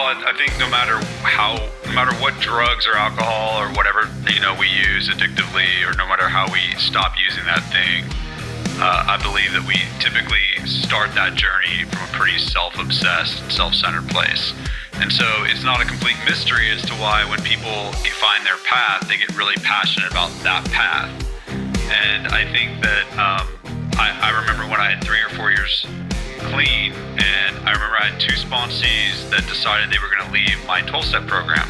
I think no matter what drugs or alcohol or whatever, we use addictively, or no matter how we stop using that thing, I believe that we typically start that journey from a pretty self-obsessed, self-centered place. And so it's not a complete mystery as to why when people find their path, they get really passionate about that path. And I think that I remember when I had 3 or 4 years clean, and I remember I had 2 sponsees that decided they were going to leave my 12-step program.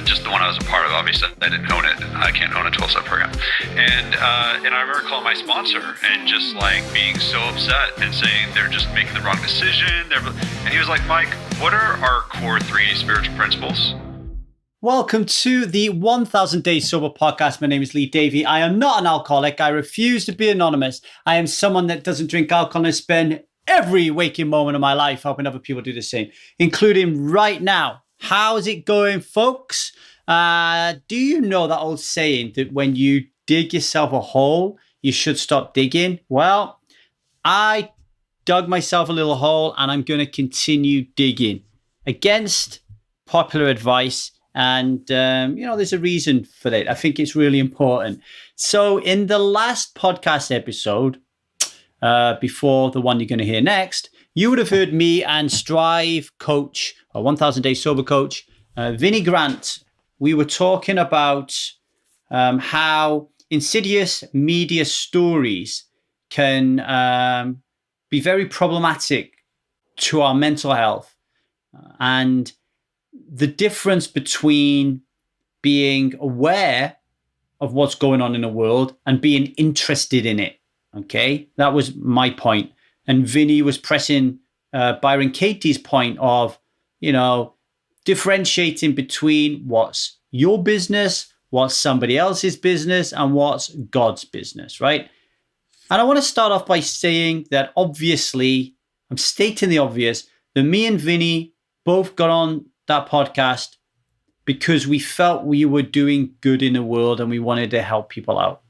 Just the one I was a part of. Obviously, I didn't own it. I can't own a 12-step program. And I remember calling my sponsor and just like being so upset and saying they're just making the wrong decision. And he was like, Mike, what are our core 3 spiritual principles? Welcome to the 1000 Days Sober podcast. My name is Lee Davey. I am not an alcoholic. I refuse to be anonymous. I am someone that doesn't drink alcohol and spend every waking moment of my life helping other people do the same, including right now. How's it going, folks? Do you know that old saying that when you dig yourself a hole, you should stop digging? Well, I dug myself a little hole and I'm going to continue digging against popular advice. And, there's a reason for that. I think it's really important. So in the last podcast episode, before the one you're going to hear next, you would have heard me and Strive coach, a 1000 Day Sober coach, Vinny Grant. We were talking about how insidious media stories can be very problematic to our mental health, and the difference between being aware of what's going on in the world and being interested in it. Okay, that was my point. And Vinny was pressing Byron Katie's point of, differentiating between what's your business, what's somebody else's business, and what's God's business, right? And I want to start off by saying that obviously, I'm stating the obvious, that me and Vinny both got on that podcast because we felt we were doing good in the world and we wanted to help people out.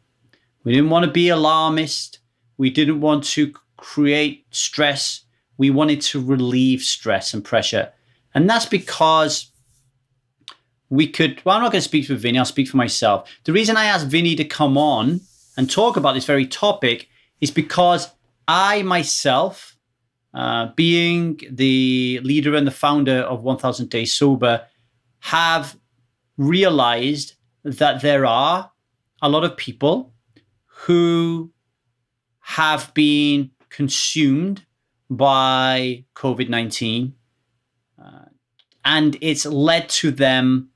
We didn't want to be alarmist. We didn't want to create stress. We wanted to relieve stress and pressure. And that's because I'm not going to speak for Vinny, I'll speak for myself. The reason I asked Vinny to come on and talk about this very topic is because I myself, being the leader and the founder of 1000 Days Sober, have realized that there are a lot of people who have been consumed by COVID-19, and it's led to them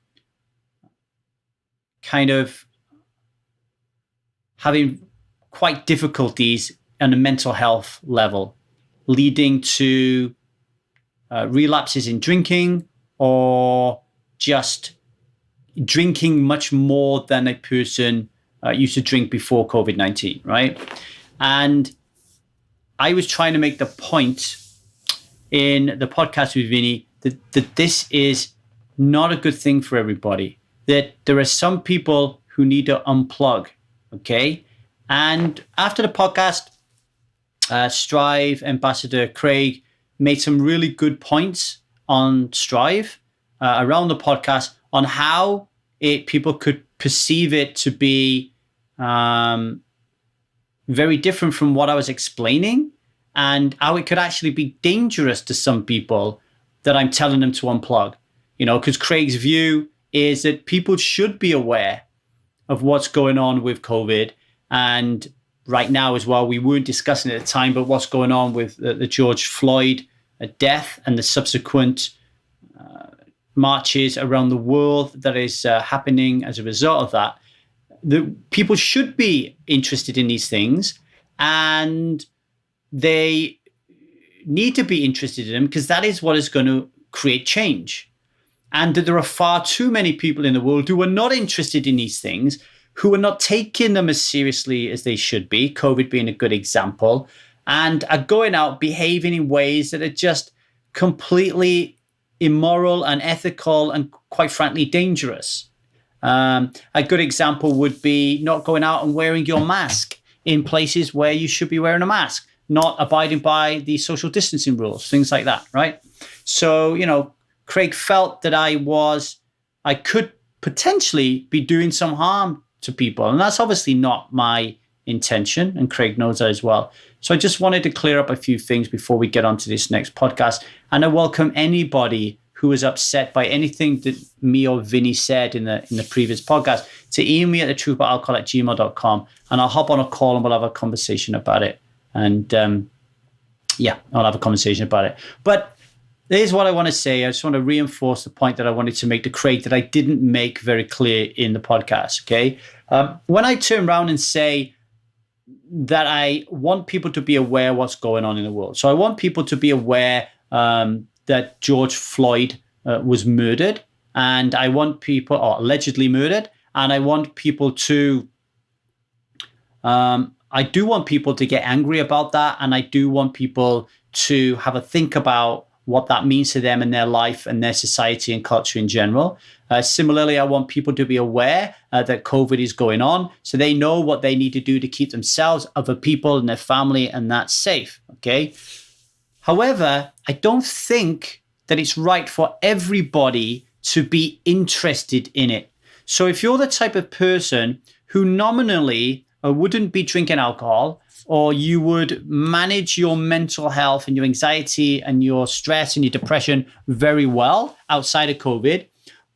kind of having quite difficulties on a mental health level, leading to relapses in drinking, or just drinking much more than a person used to drink before COVID-19, right? And I was trying to make the point in the podcast with Vinny that this is not a good thing for everybody, that there are some people who need to unplug, okay? And after the podcast, Strive Ambassador Craig made some really good points on Strive around the podcast on how people could perceive it to be very different from what I was explaining, and how it could actually be dangerous to some people that I'm telling them to unplug. Because Craig's view is that people should be aware of what's going on with COVID. And right now as well, we weren't discussing it at the time, but what's going on with the George Floyd death and the subsequent marches around the world that is happening as a result of that. The people should be interested in these things, and they need to be interested in them because that is what is going to create change. And that there are far too many people in the world who are not interested in these things, who are not taking them as seriously as they should be, COVID being a good example, and are going out behaving in ways that are just completely immoral, unethical, and quite frankly, dangerous. A good example would be not going out and wearing your mask in places where you should be wearing a mask, not abiding by the social distancing rules, things like that, right? So, Craig felt that I could potentially be doing some harm to people. And that's obviously not my intention. And Craig knows that as well. So I just wanted to clear up a few things before we get on to this next podcast. And I welcome anybody who is upset by anything that me or Vinny said in the previous podcast to email me at thetruthaboutalcohol@gmail.com, and I'll hop on a call and we'll have a conversation about it. And I'll have a conversation about it. But here's what I want to say. I just want to reinforce the point that I wanted to make to Craig that I didn't make very clear in the podcast, okay? When I turn around and say that I want people to be aware of what's going on in the world. So I want people to be aware that George Floyd was murdered, and I want people, or allegedly murdered, and I want people to, I do want people to get angry about that, and I do want people to have a think about what that means to them in their life and their society and culture in general. Similarly, I want people to be aware that COVID is going on, so they know what they need to do to keep themselves, other people, and their family, and that safe, okay? However, I don't think that it's right for everybody to be interested in it. So if you're the type of person who nominally wouldn't be drinking alcohol, or you would manage your mental health and your anxiety and your stress and your depression very well outside of COVID,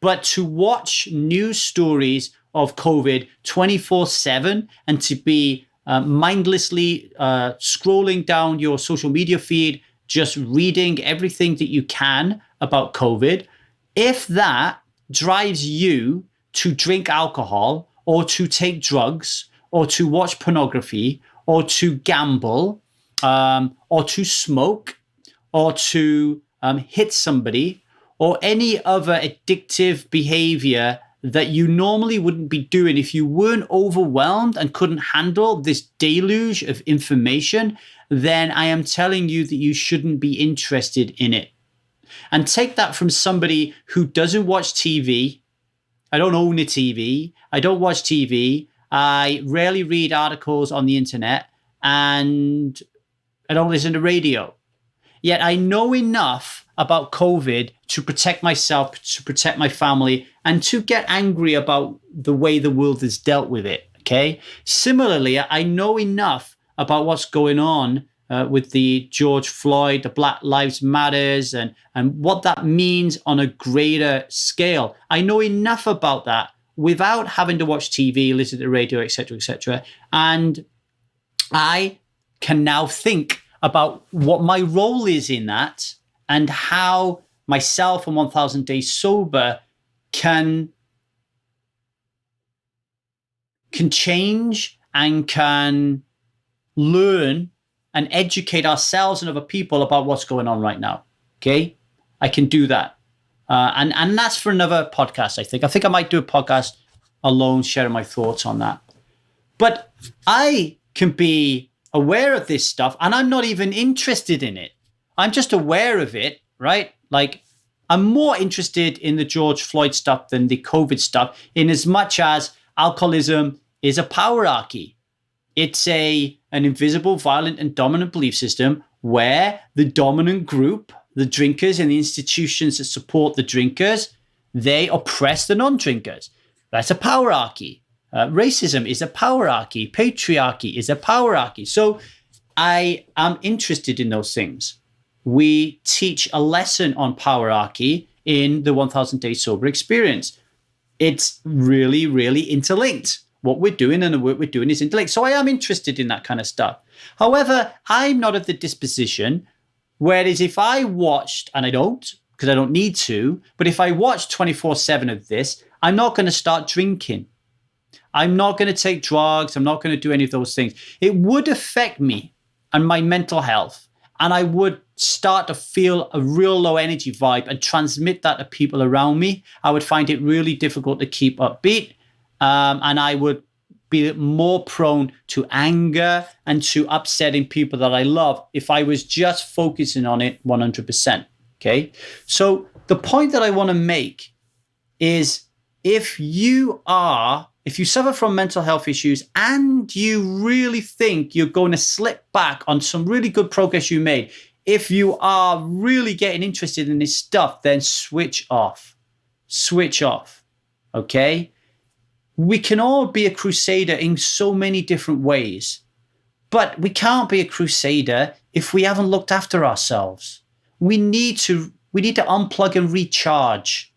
but to watch news stories of COVID 24/7 and to be mindlessly scrolling down your social media feed, just reading everything that you can about COVID, if that drives you to drink alcohol or to take drugs or to watch pornography or to gamble or to smoke or to hit somebody or any other addictive behavior that you normally wouldn't be doing if you weren't overwhelmed and couldn't handle this deluge of information, then I am telling you that you shouldn't be interested in it. And take that from somebody who doesn't watch TV. I don't own a TV. I don't watch TV. I rarely read articles on the internet, and I don't listen to radio. Yet I know enough about COVID to protect myself, to protect my family, and to get angry about the way the world has dealt with it, okay? Similarly, I know enough about what's going on with the George Floyd, the Black Lives Matters, and what that means on a greater scale. I know enough about that without having to watch TV, listen to the radio, etc., etc. And I can now think about what my role is in that and how myself and 1000 Days Sober can change and can learn and educate ourselves and other people about what's going on right now. Okay, I can do that. And that's for another podcast, I think. I think I might do a podcast alone, sharing my thoughts on that. But I can be aware of this stuff, and I'm not even interested in it. I'm just aware of it, right? Like, I'm more interested in the George Floyd stuff than the COVID stuff, in as much as alcoholism is a powerarchy. It's an invisible, violent, and dominant belief system where the dominant group, the drinkers and the institutions that support the drinkers, they oppress the non-drinkers. That's a powerarchy. Racism is a powerarchy. Patriarchy is a powerarchy. So I am interested in those things. We teach a lesson on powerarchy in the 1000 Days Sober experience. It's really, really interlinked. What we're doing and the work we're doing is interlinked. So I am interested in that kind of stuff. However, I'm not of the disposition, whereas if I watched, and I don't, because I don't need to, but if I watch 24/7 of this, I'm not going to start drinking. I'm not going to take drugs. I'm not going to do any of those things. It would affect me and my mental health. And I would start to feel a real low energy vibe and transmit that to people around me. I would find it really difficult to keep upbeat. And I would be more prone to anger and to upsetting people that I love if I was just focusing on it 100%. Okay. So the point that I want to make is if you suffer from mental health issues and you really think you're going to slip back on some really good progress you made, if you are really getting interested in this stuff, then switch off. Switch off. Okay? We can all be a crusader in so many different ways, but we can't be a crusader if we haven't looked after ourselves. We need to unplug and recharge.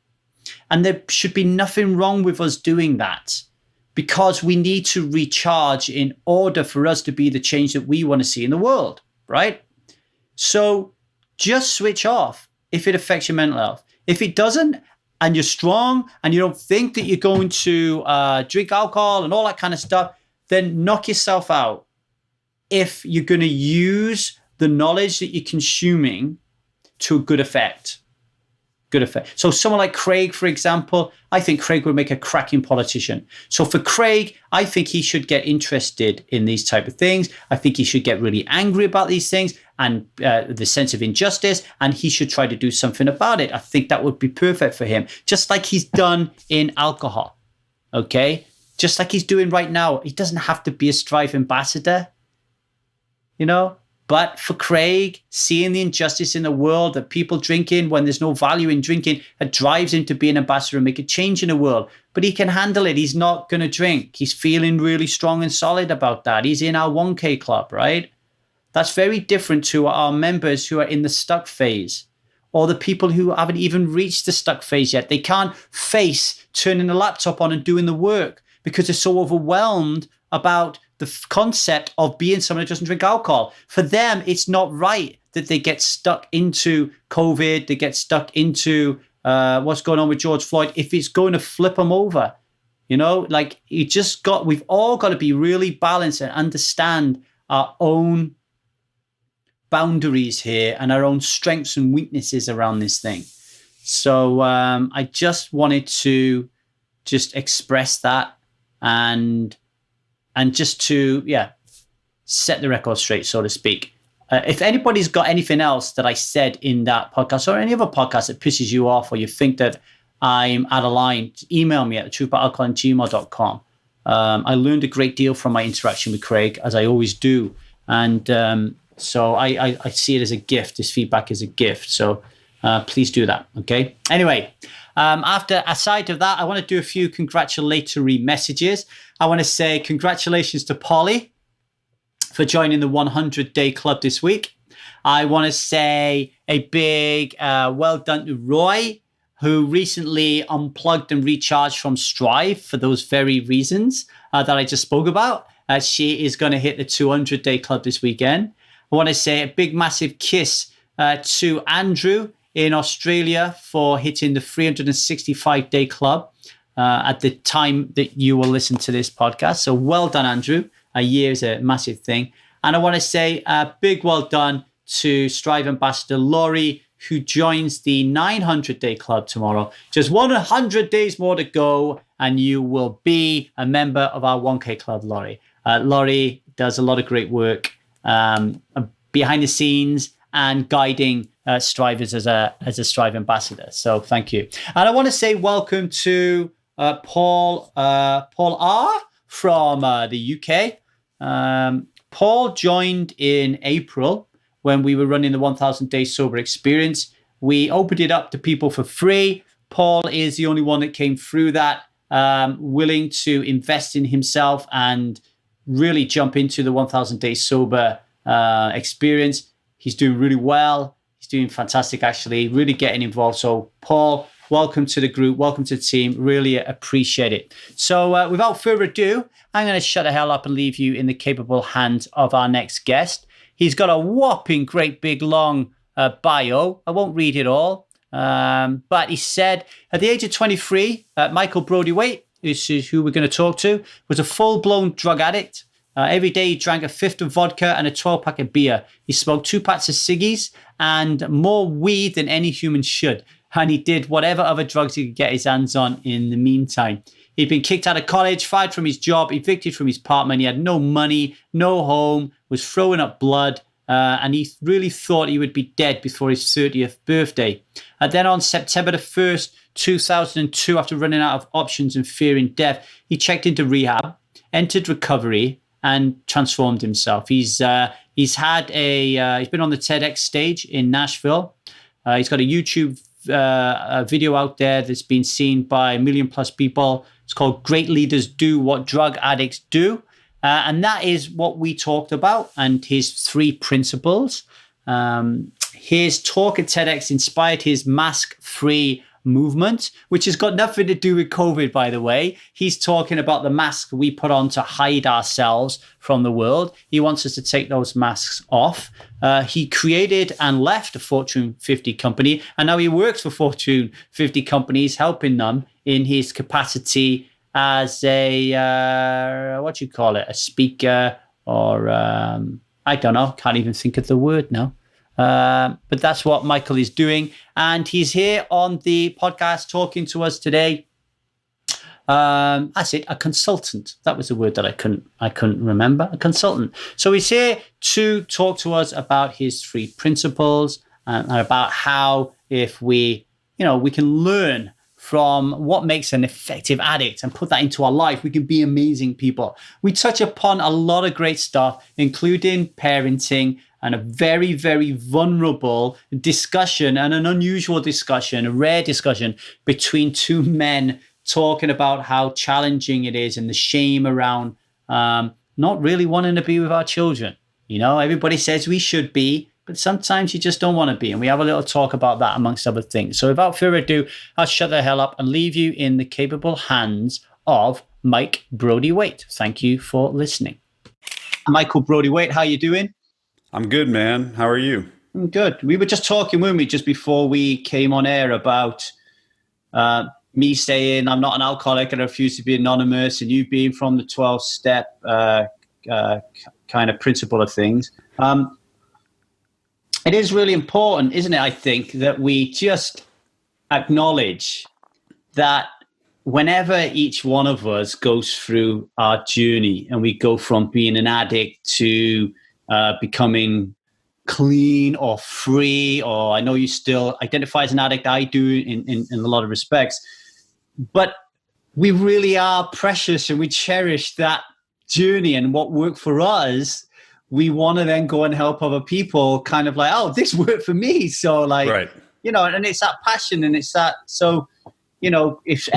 And there should be nothing wrong with us doing that, because we need to recharge in order for us to be the change that we want to see in the world, right? So just switch off if it affects your mental health. If it doesn't, and you're strong and you don't think that you're going to drink alcohol and all that kind of stuff, then knock yourself out. If you're going to use the knowledge that you're consuming to a good effect. Good effect. So someone like Craig, for example, I think Craig would make a cracking politician. So for Craig, I think he should get interested in these type of things. I think he should get really angry about these things and the sense of injustice, and he should try to do something about it. I think that would be perfect for him, just like he's done in alcohol, okay? Just like he's doing right now. He doesn't have to be a Strive ambassador, you know? But for Craig, seeing the injustice in the world, that people drinking when there's no value in drinking, it drives him to be an ambassador and make a change in the world. But he can handle it. He's not going to drink. He's feeling really strong and solid about that. He's in our 1K club, right? That's very different to our members who are in the stuck phase, or the people who haven't even reached the stuck phase yet. They can't face turning the laptop on and doing the work because they're so overwhelmed about the concept of being someone who doesn't drink alcohol. For them, it's not right that they get stuck into COVID, they get stuck into what's going on with George Floyd, if it's going to flip them over. You know, like we've all got to be really balanced and understand our own boundaries here and our own strengths and weaknesses around this thing. So I just wanted to just express that and just to, set the record straight, so to speak. If anybody's got anything else that I said in that podcast or any other podcast that pisses you off, or you think that I'm out of line, email me at thetruthboutalcohol@gmail.com. I learned a great deal from my interaction with Craig, as I always do. And so I see it as a gift. This feedback is a gift. So please do that, okay? Anyway, aside of that, I want to do a few congratulatory messages. I want to say congratulations to Polly for joining the 100-day club this week. I want to say a big well done to Roy, who recently unplugged and recharged from Strive for those very reasons that I just spoke about. She is going to hit the 200-day club this weekend. I want to say a big, massive kiss to Andrew in Australia for hitting the 365-day club at the time that you will listen to this podcast. So well done, Andrew. A year is a massive thing. And I want to say a big well done to Strive Ambassador Laurie, who joins the 900-day club tomorrow. Just 100 days more to go, and you will be a member of our 1K club, Laurie. Laurie does a lot of great work behind the scenes and guiding Strivers as a Strive ambassador. So thank you. And I want to say welcome to Paul R. from the UK. Paul joined in April when we were running the 1,000 Day Sober Experience. We opened it up to people for free. Paul is the only one that came through that, willing to invest in himself and really jump into the 1,000 Day Sober experience. He's doing really well. He's doing fantastic, actually, really getting involved. So, Paul, welcome to the group. Welcome to the team. Really appreciate it. So, without further ado, I'm going to shut the hell up and leave you in the capable hands of our next guest. He's got a whopping great big long bio. I won't read it all. But he said, at the age of 23, Michael Brody-Waite, who we're going to talk to, was a full-blown drug addict. Every day he drank a fifth of vodka and a 12-pack of beer. He smoked 2 packs of ciggies and more weed than any human should. And he did whatever other drugs he could get his hands on in the meantime. He'd been kicked out of college, fired from his job, evicted from his apartment. He had no money, no home, was throwing up blood, and he really thought he would be dead before his 30th birthday. And then on September the 1st, 2002, after running out of options and fearing death, he checked into rehab, entered recovery, and transformed himself. He's been on the TEDx stage in Nashville. He's got a YouTube video out there that's been seen by 1 million plus people. It's called Great Leaders Do What Drug Addicts Do. And that is what we talked about, and his 3 principles. His talk at TEDx inspired his mask-free movement, which has got nothing to do with COVID, by the way. He's talking about the mask we put on to hide ourselves from the world. He wants us to take those masks off. He created and left a Fortune 50 company, and now he works for Fortune 50 companies, helping them in his capacity as a, a speaker, or I don't know, can't even think of the word now. But that's what Michael is doing. And he's here on the podcast talking to us today. That's it, a consultant. That was the word that I couldn't remember, a consultant. So he's here to talk to us about his 3 principles and about how, if we can learn from what makes an effective addict and put that into our life, we can be amazing people. We touch upon a lot of great stuff, including parenting, and a very, very vulnerable discussion, and an unusual discussion, a rare discussion between 2 men talking about how challenging it is and the shame around not really wanting to be with our children. Everybody says we should be, but sometimes you just don't want to be. And we have a little talk about that, amongst other things. So without further ado, I'll shut the hell up and leave you in the capable hands of Mike Brody-Waite. Thank you for listening. Michael Brody-Waite, how you doing? I'm good, man. How are you? I'm good. We were just talking, weren't we, just before we came on air, about me saying I'm not an alcoholic and I refuse to be anonymous, and you being from the 12-step kind of principle of things. It is really important, isn't it, I think, that we just acknowledge that whenever each one of us goes through our journey and we go from being an addict to becoming clean or free, or I know you still identify as an addict, I do in a lot of respects, but we really are precious and we cherish that journey, and what worked for us, we want to then go and help other people, kind of like, oh, this worked for me. So like, right. And it's that passion, and it's that, so, if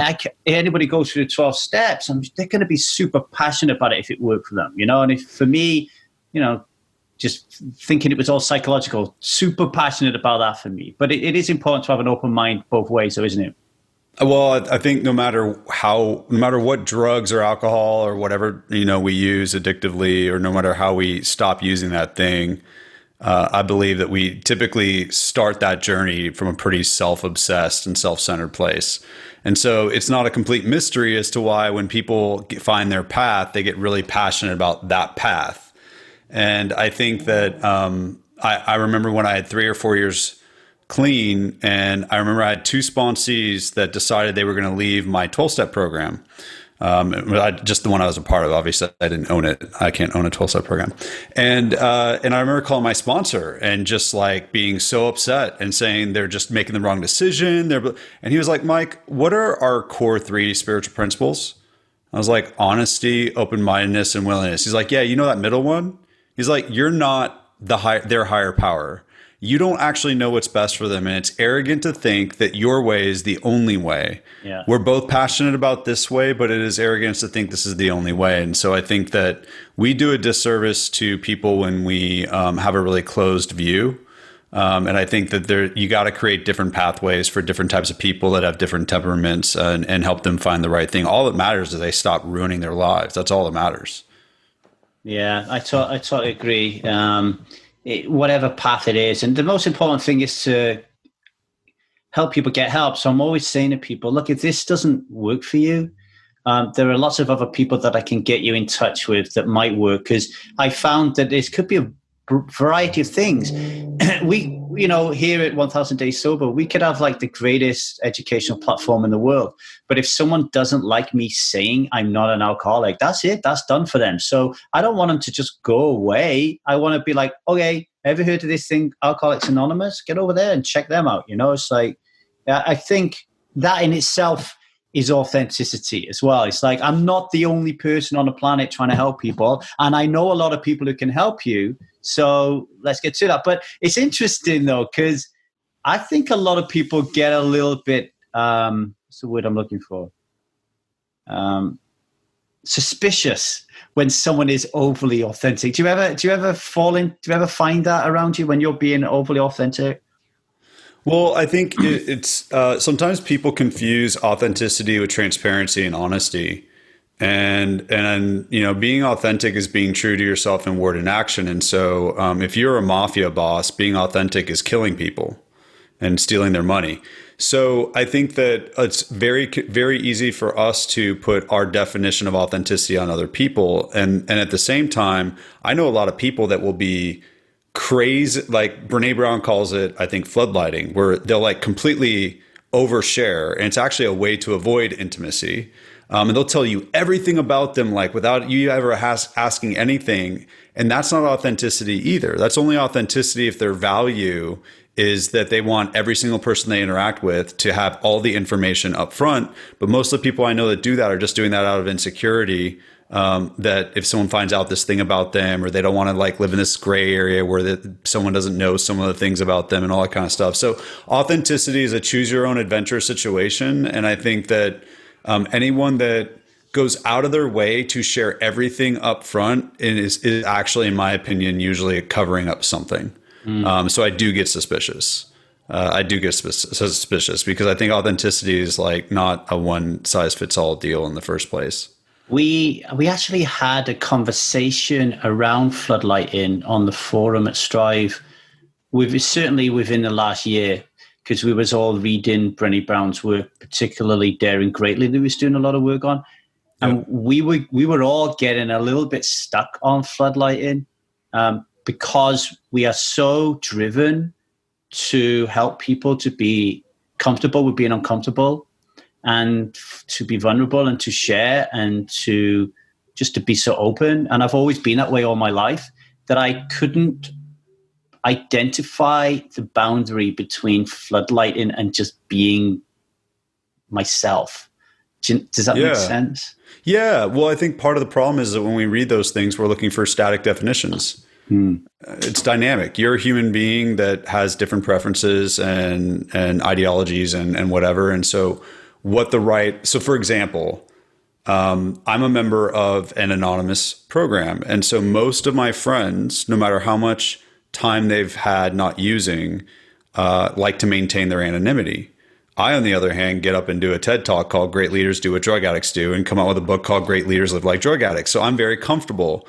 anybody goes through the 12 steps, they're going to be super passionate about it if it worked for them, and if for me, just thinking it was all psychological, super passionate about that for me. But it is important to have an open mind both ways, though, isn't it? Well, I think no matter what drugs or alcohol or whatever, we use addictively, or no matter how we stop using that thing, I believe that we typically start that journey from a pretty self-obsessed and self-centered place. And so it's not a complete mystery as to why when people find their path, they get really passionate about that path. And I think that I remember when I had 3 or 4 years clean, and I remember I had 2 sponsees that decided they were going to leave my 12-step program. Just the one I was a part of. Obviously, I didn't own it. I can't own a 12-step program. And I remember calling my sponsor and just like being so upset and saying they're just making the wrong decision. And he was like, Mike, what are our core 3 spiritual principles? I was like, honesty, open-mindedness, and willingness. He's like, yeah, you know that middle one? He's like, you're not their higher power. You don't actually know what's best for them. And it's arrogant to think that your way is the only way. Yeah. We're both passionate about this way, but it is arrogance to think this is the only way. And so I think that we do a disservice to people when we have a really closed view. And I think that you got to create different pathways for different types of people that have different temperaments, and help them find the right thing. All that matters is they stop ruining their lives. That's all that matters. Yeah, I totally agree. Whatever path it is. And the most important thing is to help people get help. So I'm always saying to people, look, if this doesn't work for you, there are lots of other people that I can get you in touch with that might work. Because I found that this could be a variety of things. We, here at 1000 Days Sober, we could have like the greatest educational platform in the world. But if someone doesn't like me saying I'm not an alcoholic, that's it. That's done for them. So I don't want them to just go away. I want to be like, okay, ever heard of this thing, Alcoholics Anonymous? Get over there and check them out. It's like, I think that in itself is authenticity as well. It's like, I'm not the only person on the planet trying to help people. And I know a lot of people who can help you. So let's get to that. But it's interesting though, because I think a lot of people get a little bit, what's the word I'm looking for? Suspicious when someone is overly authentic. Do you ever find that around you when you're being overly authentic? Well, I think it's sometimes people confuse authenticity with transparency and honesty, and being authentic is being true to yourself in word and action. And so, if you're a mafia boss, being authentic is killing people and stealing their money. So I think that it's very, very easy for us to put our definition of authenticity on other people, and at the same time, I know a lot of people that will be crazy, like Brene Brown calls it, I think, floodlighting, where they'll like completely overshare, and it's actually a way to avoid intimacy. And they'll tell you everything about them, like without you ever asking anything. And that's not authenticity either. That's only authenticity if their value is that they want every single person they interact with to have all the information up front. But most of the people I know that do that are just doing that out of insecurity. That if someone finds out this thing about them, or they don't want to like live in this gray area where someone doesn't know some of the things about them and all that kind of stuff. So authenticity is a choose your own adventure situation. And I think that anyone that goes out of their way to share everything up front is actually, in my opinion, usually covering up something. So I do get suspicious. Suspicious because I think authenticity is like not a one size fits all deal in the first place. We actually had a conversation around floodlighting on the forum at Strive. Certainly within the last year, because we was all reading Brené Brown's work, particularly Daring Greatly, that we was doing a lot of work on. And we were all getting a little bit stuck on floodlighting because we are so driven to help people to be comfortable with being uncomfortable, and to be vulnerable and to share and to just to be so open. And I've always been that way all my life, that I couldn't identify the boundary between floodlighting and just being myself. Does that make sense? Yeah. Well, I think part of the problem is that when we read those things, we're looking for static definitions. It's dynamic. You're a human being that has different preferences and ideologies and whatever. And so so for example, I'm a member of an anonymous program. And so most of my friends, no matter how much time they've had not using, like to maintain their anonymity. I, on the other hand, get up and do a TED Talk called Great Leaders Do What Drug Addicts Do, and come out with a book called Great Leaders Live Like Drug Addicts. So I'm very comfortable.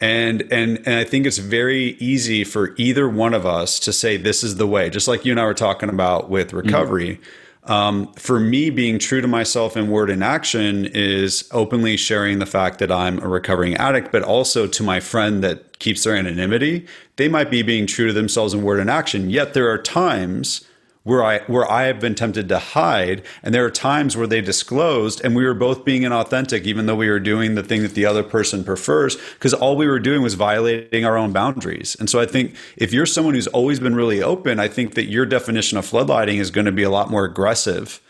And I think it's very easy for either one of us to say, this is the way, just like you and I were talking about with recovery. For me, being true to myself in word and action is openly sharing the fact that I'm a recovering addict, but also to my friend that keeps their anonymity. They might be being true to themselves in word and action. Yet there are times where I have been tempted to hide, and there are times where they disclosed, and we were both being inauthentic, even though we were doing the thing that the other person prefers, because all we were doing was violating our own boundaries. And so I think if you're someone who's always been really open, I think that your definition of floodlighting is going to be a lot more aggressive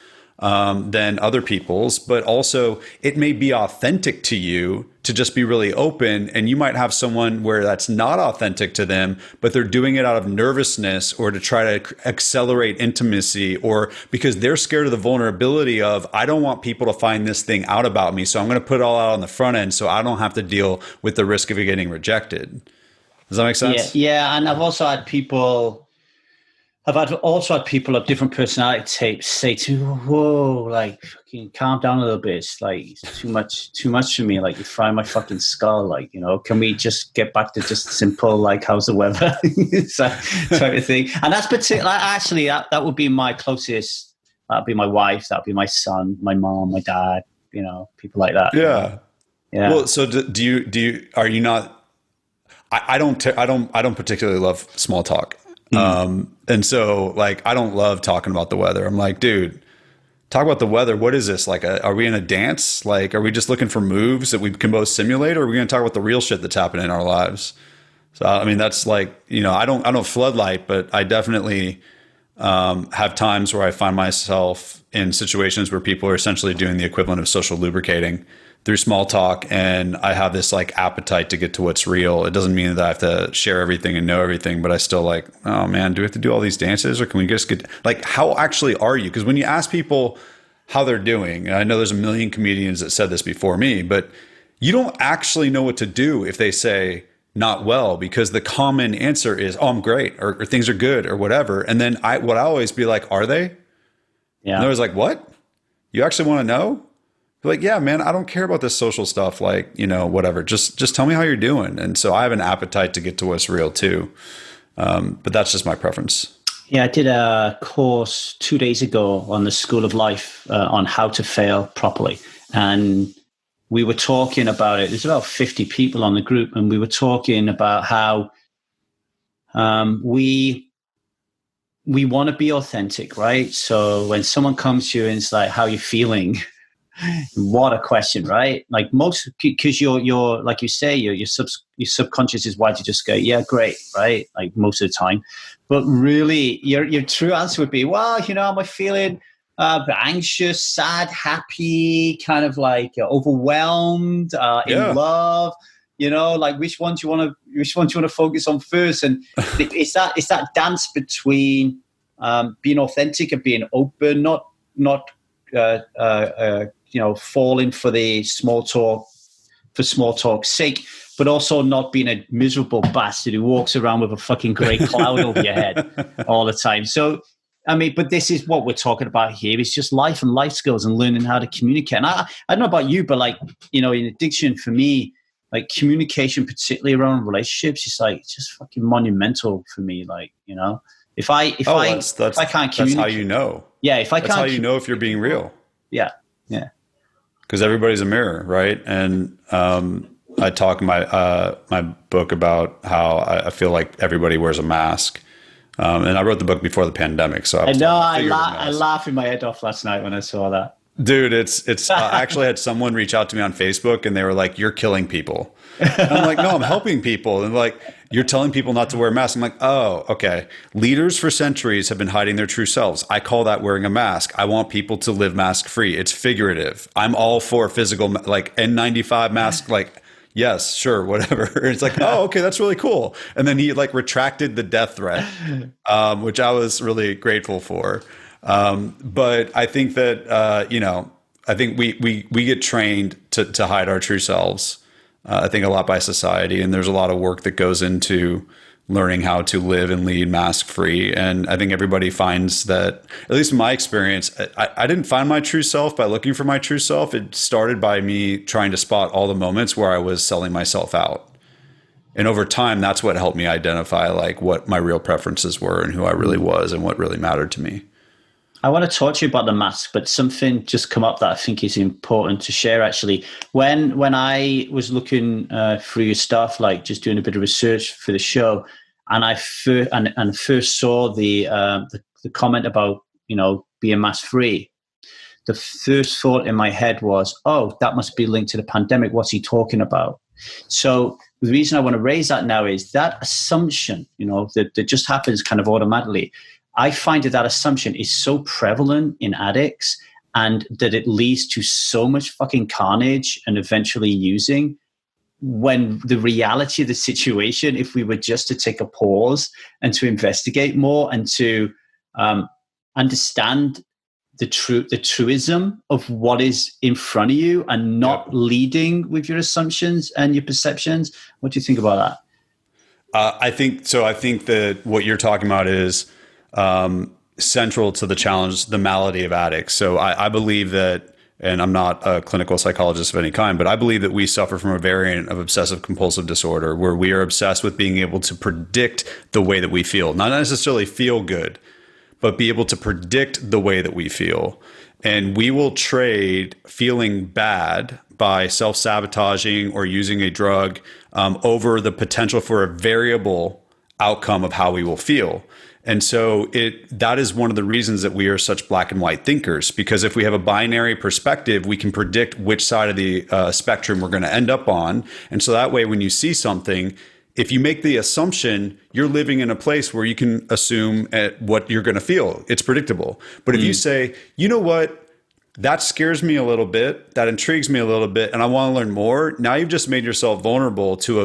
than other people's, but also it may be authentic to you to just be really open. And you might have someone where that's not authentic to them, but they're doing it out of nervousness or to try to accelerate intimacy, or because they're scared of the vulnerability of, I don't want people to find this thing out about me, so I'm going to put it all out on the front end so I don't have to deal with the risk of it getting rejected. Does that make sense? Yeah. And I've also had people of different personality types say to me, whoa, like, fucking calm down a little bit. It's like, it's too much for me. Like, you're frying my fucking skull. Like, can we just get back to just simple, like, how's the weather? type of thing. And that's particular. Actually, that would be my closest. That'd be my wife. That'd be my son, my mom, my dad, people like that. Yeah. Well, so are you not, I don't particularly love small talk. And so like, I don't love talking about the weather. I'm like, dude, talk about the weather. What is this? Like, are we in a dance? Like, are we just looking for moves that we can both simulate, or are we going to talk about the real shit that's happening in our lives? So, I mean, that's like, I don't floodlight, but I definitely, have times where I find myself in situations where people are essentially doing the equivalent of social lubricating through small talk, and I have this like appetite to get to what's real. It doesn't mean that I have to share everything and know everything, but I still like, oh man, do we have to do all these dances, or can we just get like, how actually are you? Because when you ask people how they're doing, and I know there's a million comedians that said this before me, but you don't actually know what to do if they say not well, because the common answer is, oh, I'm great, or things are good, or whatever. And then I always be like, are they? Yeah. And I was like, what? You actually want to know? Like, yeah, man, I don't care about this social stuff. Like, whatever. Just tell me how you're doing. And so I have an appetite to get to what's real too. But that's just my preference. Yeah, I did a course 2 days ago on the School of Life on how to fail properly. And we were talking about it. There's about 50 people on the group. And we were talking about how we want to be authentic, right? So when someone comes to you and it's like, how are you feeling? What a question, right? Like most, because you're like you say, your subconscious is why you just go, yeah, great, right? Like most of the time, but really, your true answer would be, well, am I feeling anxious, sad, happy, kind of like overwhelmed, in love? Like which one do you want to focus on first? And it's that dance between being authentic and being open, not falling for the small talk for small talk's sake, but also not being a miserable bastard who walks around with a fucking grey cloud over your head all the time. So, I mean, but this is what we're talking about here. It's just life and life skills and learning how to communicate. And I don't know about you, but like, in addiction for me, like communication, particularly around relationships, is like just fucking monumental for me. Like, if I can't communicate, that's how you know. Yeah, if I can't, that's how you know if you're being real. Yeah. Because everybody's a mirror, right? And I talk in my book about how I feel like everybody wears a mask. And I wrote the book before the pandemic, so I laughed my head off last night when I saw that. Dude, it's I actually had someone reach out to me on Facebook and they were like, you're killing people. And I'm like, no, I'm helping people. And like, you're telling people not to wear masks. I'm like, oh, okay. Leaders for centuries have been hiding their true selves. I call that wearing a mask. I want people to live mask free. It's figurative. I'm all for physical, like N95 mask, like, yes, sure, whatever. It's like, oh, okay, that's really cool. And then he like retracted the death threat, which I was really grateful for. But I think that, I think we get trained to hide our true selves. I think a lot by society, and there's a lot of work that goes into learning how to live and lead mask free. And I think everybody finds that, at least in my experience, I didn't find my true self by looking for my true self. It started by me trying to spot all the moments where I was selling myself out. And over time, that's what helped me identify like what my real preferences were and who I really was and what really mattered to me. I want to talk to you about the mask, but something just come up that I think is important to share. Actually, when I was looking through your stuff, like just doing a bit of research for the show, and I first saw the comment about being mask free, the first thought in my head was, oh, that must be linked to the pandemic. What's he talking about? So the reason I want to raise that now is that assumption, that just happens kind of automatically. I find that assumption is so prevalent in addicts, and that it leads to so much fucking carnage and eventually using, when the reality of the situation, if we were just to take a pause and to investigate more and to understand the truism of what is in front of you and not leading with your assumptions and your perceptions. What do you think about that? I think that what you're talking about is central to the challenge, the malady of addicts. So I believe that, and I'm not a clinical psychologist of any kind, but I believe that we suffer from a variant of obsessive compulsive disorder where we are obsessed with being able to predict the way that we feel, not necessarily feel good, but be able to predict the way that we feel. And we will trade feeling bad by self-sabotaging or using a drug over the potential for a variable outcome of how we will feel. And so that is one of the reasons that we are such black and white thinkers, because if we have a binary perspective, we can predict which side of the spectrum we're going to end up on. And so that way, when you see something, if you make the assumption, you're living in a place where you can assume at what you're going to feel. It's predictable. But if you say, you know what, that scares me a little bit, that intrigues me a little bit, and I want to learn more, now you've just made yourself vulnerable to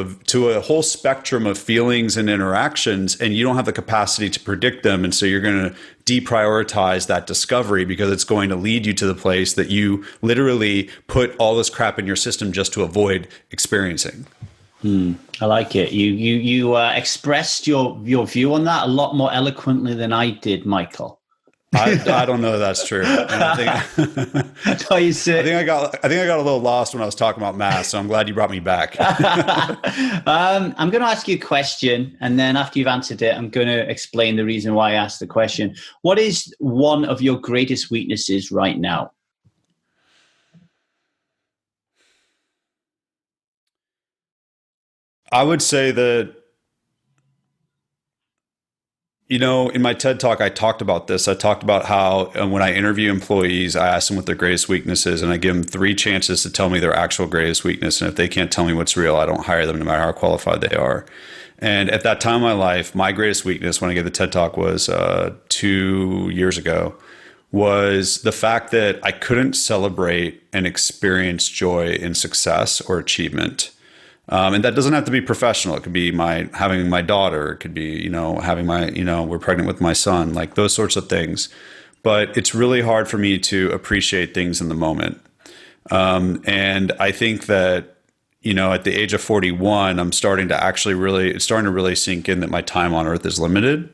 a whole spectrum of feelings and interactions, and you don't have the capacity to predict them. And so you're going to deprioritize that discovery because it's going to lead you to the place that you literally put all this crap in your system just to avoid experiencing. I like it. You expressed your view on that a lot more eloquently than I did, Michael. I don't know if that's true. I think I got a little lost when I was talking about math, so I'm glad you brought me back. I'm going to ask you a question, and then after you've answered it, I'm going to explain the reason why I asked the question. What is one of your greatest weaknesses right now? I would say that, in my TED Talk, I talked about this. I talked about how when I interview employees, I ask them what their greatest weakness is, and I give them 3 chances to tell me their actual greatest weakness. And if they can't tell me what's real, I don't hire them no matter how qualified they are. And at that time in my life, my greatest weakness when I gave the TED Talk was 2 years ago, was the fact that I couldn't celebrate and experience joy in success or achievement. And that doesn't have to be professional. It could be having my daughter. It could be, having we're pregnant with my son, like those sorts of things. But it's really hard for me to appreciate things in the moment. And I think that, at the age of 41, I'm starting to really sink in that my time on earth is limited.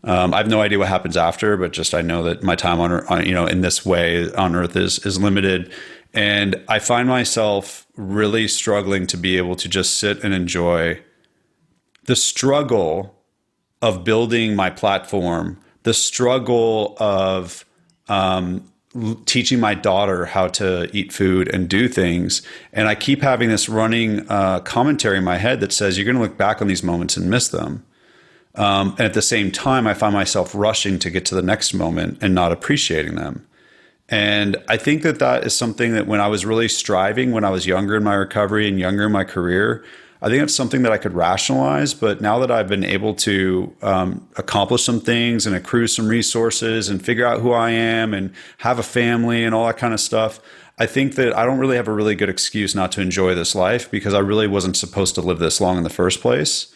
I have no idea what happens after, but just I know that my time in this way on earth is limited. And I find myself really struggling to be able to just sit and enjoy the struggle of building my platform, the struggle of teaching my daughter how to eat food and do things. And I keep having this running commentary in my head that says, you're going to look back on these moments and miss them. And at the same time, I find myself rushing to get to the next moment and not appreciating them. And I think that is something that when I was really striving, when I was younger in my recovery and younger in my career, I think it's something that I could rationalize. But now that I've been able to accomplish some things and accrue some resources and figure out who I am and have a family and all that kind of stuff, I think that I don't really have a really good excuse not to enjoy this life because I really wasn't supposed to live this long in the first place.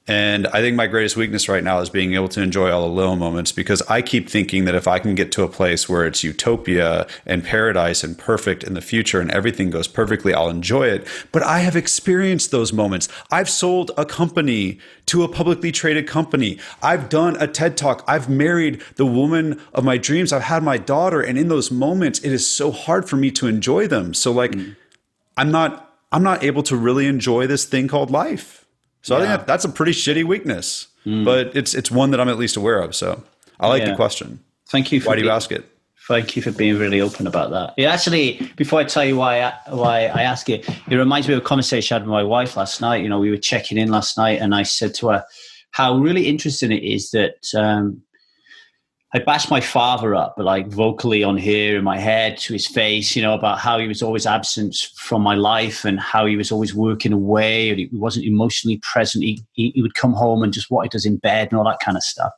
And I think my greatest weakness right now is being able to enjoy all the little moments because I keep thinking that if I can get to a place where it's utopia and paradise and perfect in the future and everything goes perfectly, I'll enjoy it. But I have experienced those moments. I've sold a company to a publicly traded company. I've done a TED Talk. I've married the woman of my dreams. I've had my daughter. And in those moments, it is so hard for me to enjoy them. So I'm not able to really enjoy this thing called life. So I think that's a pretty shitty weakness, but it's one that I'm at least aware of. So I like the question. Thank you. Why do you ask it? Thank you for being really open about that. It actually, before I tell you why I ask it, it reminds me of a conversation I had with my wife last night. We were checking in last night and I said to her how really interesting it is that I bashed my father up, like vocally on here in my head to his face, about how he was always absent from my life and how he was always working away and he wasn't emotionally present. He would come home and just what he does in bed and all that kind of stuff.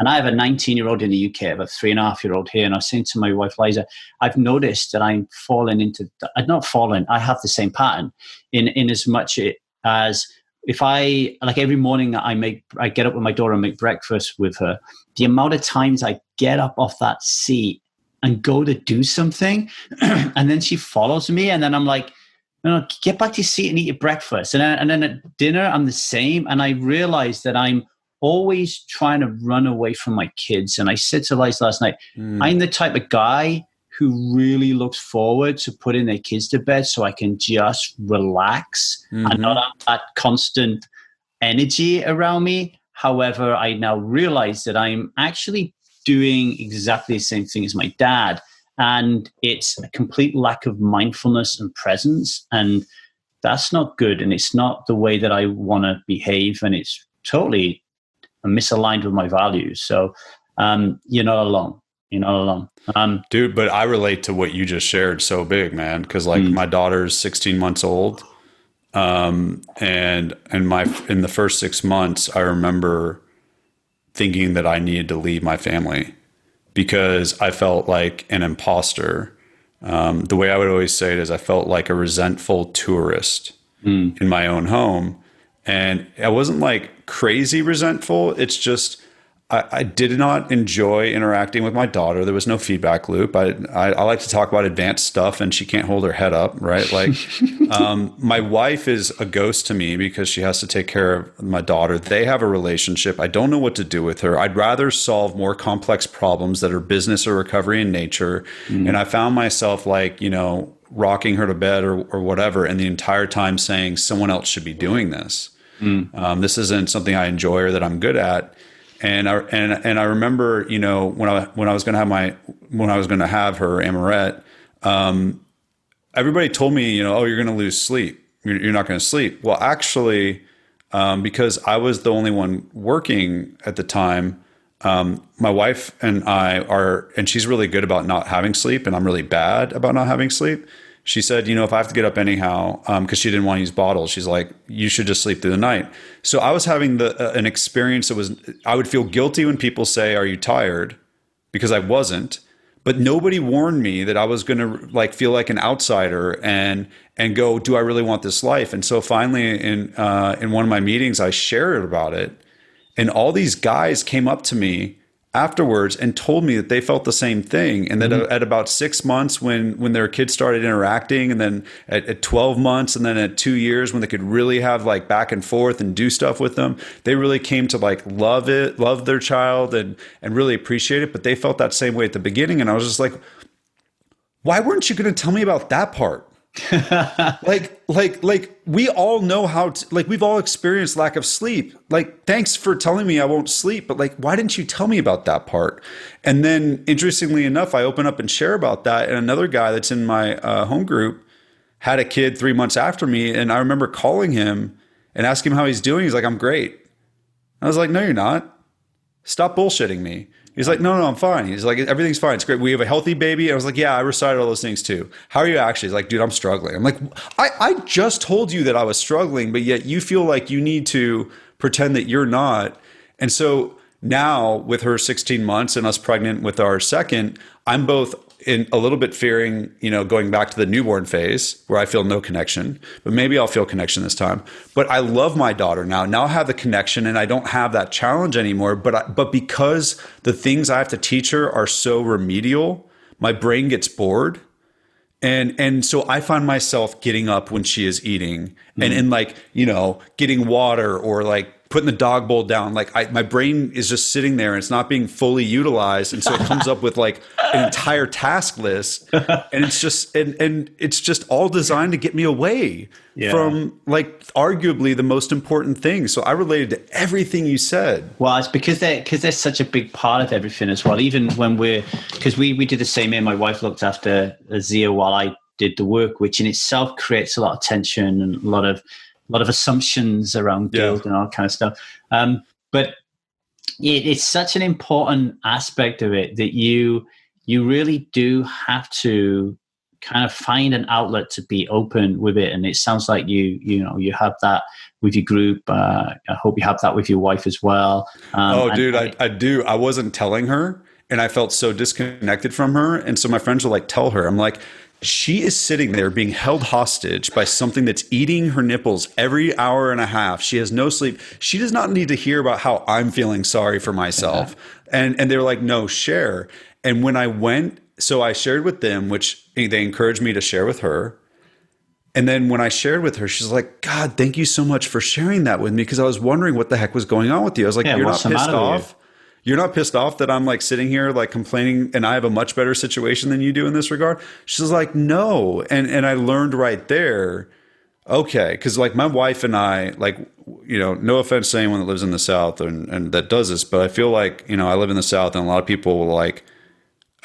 And I have a 19-year-old in the UK, I have a 3.5-year-old here. And I was saying to my wife, Liza, I've noticed that I'm falling into, I've not fallen, I have the same pattern in as much as if I, like every morning I get up with my daughter and make breakfast with her, the amount of times I get up off that seat and go to do something and then she follows me and then I'm like, get back to your seat and eat your breakfast. And then at dinner, I'm the same. And I realized that I'm always trying to run away from my kids. And I said to Liza last night, I'm the type of guy who really looks forward to putting their kids to bed so I can just relax and not have that constant energy around me. However, I now realize that I'm actually doing exactly the same thing as my dad. And it's a complete lack of mindfulness and presence. And that's not good. And it's not the way that I want to behave. And it's totally misaligned with my values. So you're not alone. You're not alone. Dude, but I relate to what you just shared so big, man. Because my daughter's 16 months old. And in the first 6 months, I remember thinking that I needed to leave my family because I felt like an imposter. The way I would always say it is I felt like a resentful tourist in my own home. And I wasn't like crazy resentful. It's just, I did not enjoy interacting with my daughter. There was no feedback loop. I like to talk about advanced stuff and she can't hold her head up, right? Like, my wife is a ghost to me because she has to take care of my daughter. They have a relationship. I don't know what to do with her. I'd rather solve more complex problems that are business or recovery in nature. And I found myself like, rocking her to bed or whatever. And the entire time saying someone else should be doing this. This isn't something I enjoy or that I'm good at. And I remember, when I was going to have her Amoret, everybody told me, oh, you're going to lose sleep. You're not going to sleep. Well, actually, because I was the only one working at the time, my wife and and she's really good about not having sleep, and I'm really bad about not having sleep. She said, if I have to get up anyhow, because she didn't want to use bottles, she's like, you should just sleep through the night. So I was having an experience I would feel guilty when people say, are you tired? Because I wasn't. But nobody warned me that I was going to like feel like an outsider and go, do I really want this life? And so finally in one of my meetings, I shared about it. And all these guys came up to me afterwards and told me that they felt the same thing. And that at about 6 months when their kids started interacting, and then at 12 months, and then at 2 years when they could really have like back and forth and do stuff with them, they really came to like love their child and really appreciate it. But they felt that same way at the beginning. And I was just like, why weren't you going to tell me about that part? like we all know how to, like, we've all experienced lack of sleep. Like, thanks for telling me I won't sleep, but like, why didn't you tell me about that part? And then interestingly enough, I open up and share about that. And another guy that's in my home group had a kid 3 months after me. And I remember calling him and asking him how he's doing. He's like, I'm great. I was like, no, you're not. Stop bullshitting me. He's like, no, I'm fine. He's like, everything's fine. It's great. We have a healthy baby. I was like, yeah, I recited all those things too. How are you actually? He's like, dude, I'm struggling. I'm like, I just told you that I was struggling, but yet you feel like you need to pretend that you're not. And so now with her 16 months and us pregnant with our second, I'm both in a little bit fearing, going back to the newborn phase where I feel no connection, but maybe I'll feel connection this time. But I love my daughter now. Now I have the connection and I don't have that challenge anymore. But because the things I have to teach her are so remedial, my brain gets bored. And so I find myself getting up when she is eating and like, getting water or like putting the dog bowl down. Like my brain is just sitting there and it's not being fully utilized. And so it comes up with like an entire task list, and it's just, and it's just all designed to get me away from like arguably the most important thing. So I related to everything you said. Well, it's because they're such a big part of everything as well. Even when because we did the same here. My wife looked after Zia while I did the work, which in itself creates a lot of tension and a lot of assumptions around guilt and all kind of stuff. But it's such an important aspect of it that you really do have to kind of find an outlet to be open with it. And it sounds like you have that with your group. I hope you have that with your wife as well. I do. I wasn't telling her, and I felt so disconnected from her. And so my friends were like, tell her. I'm like, she is sitting there being held hostage by something that's eating her nipples every hour and a half. She has no sleep. She does not need to hear about how I'm feeling sorry for myself. And they were like, no, share. And when I went, so I shared with them, which they encouraged me to share with her. And then when I shared with her, she's like, God, thank you so much for sharing that with me, because I was wondering what the heck was going on with you. I was like, you're not pissed off? You're not pissed off that I'm like sitting here like complaining and I have a much better situation than you do in this regard? She's like, no. And I learned right there, okay, because like my wife and I, like, no offense to anyone that lives in the South and that does this, but I feel like, I live in the South and a lot of people will like,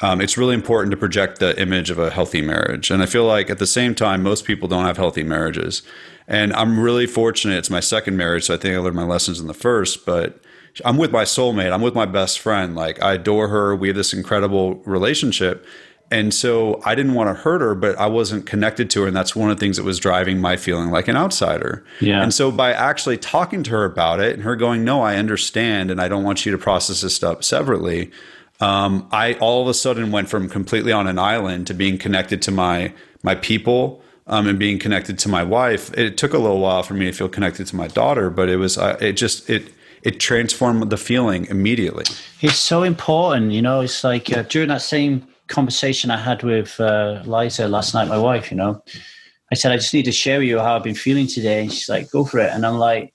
it's really important to project the image of a healthy marriage. And I feel like at the same time, most people don't have healthy marriages. And I'm really fortunate. It's my second marriage, so I think I learned my lessons in the first, but I'm with my soulmate. I'm with my best friend. Like, I adore her. We have this incredible relationship. And so I didn't want to hurt her, but I wasn't connected to her. And that's one of the things that was driving my feeling like an outsider. Yeah. And so by actually talking to her about it and her going, no, I understand. And I don't want you to process this stuff separately. I all of a sudden went from completely on an island to being connected to my people, and being connected to my wife. It took a little while for me to feel connected to my daughter, but it was, it transformed the feeling immediately. It's so important, it's like during that same conversation I had with Liza last night, my wife, I said, I just need to share with you how I've been feeling today. And she's like, go for it. And I'm like,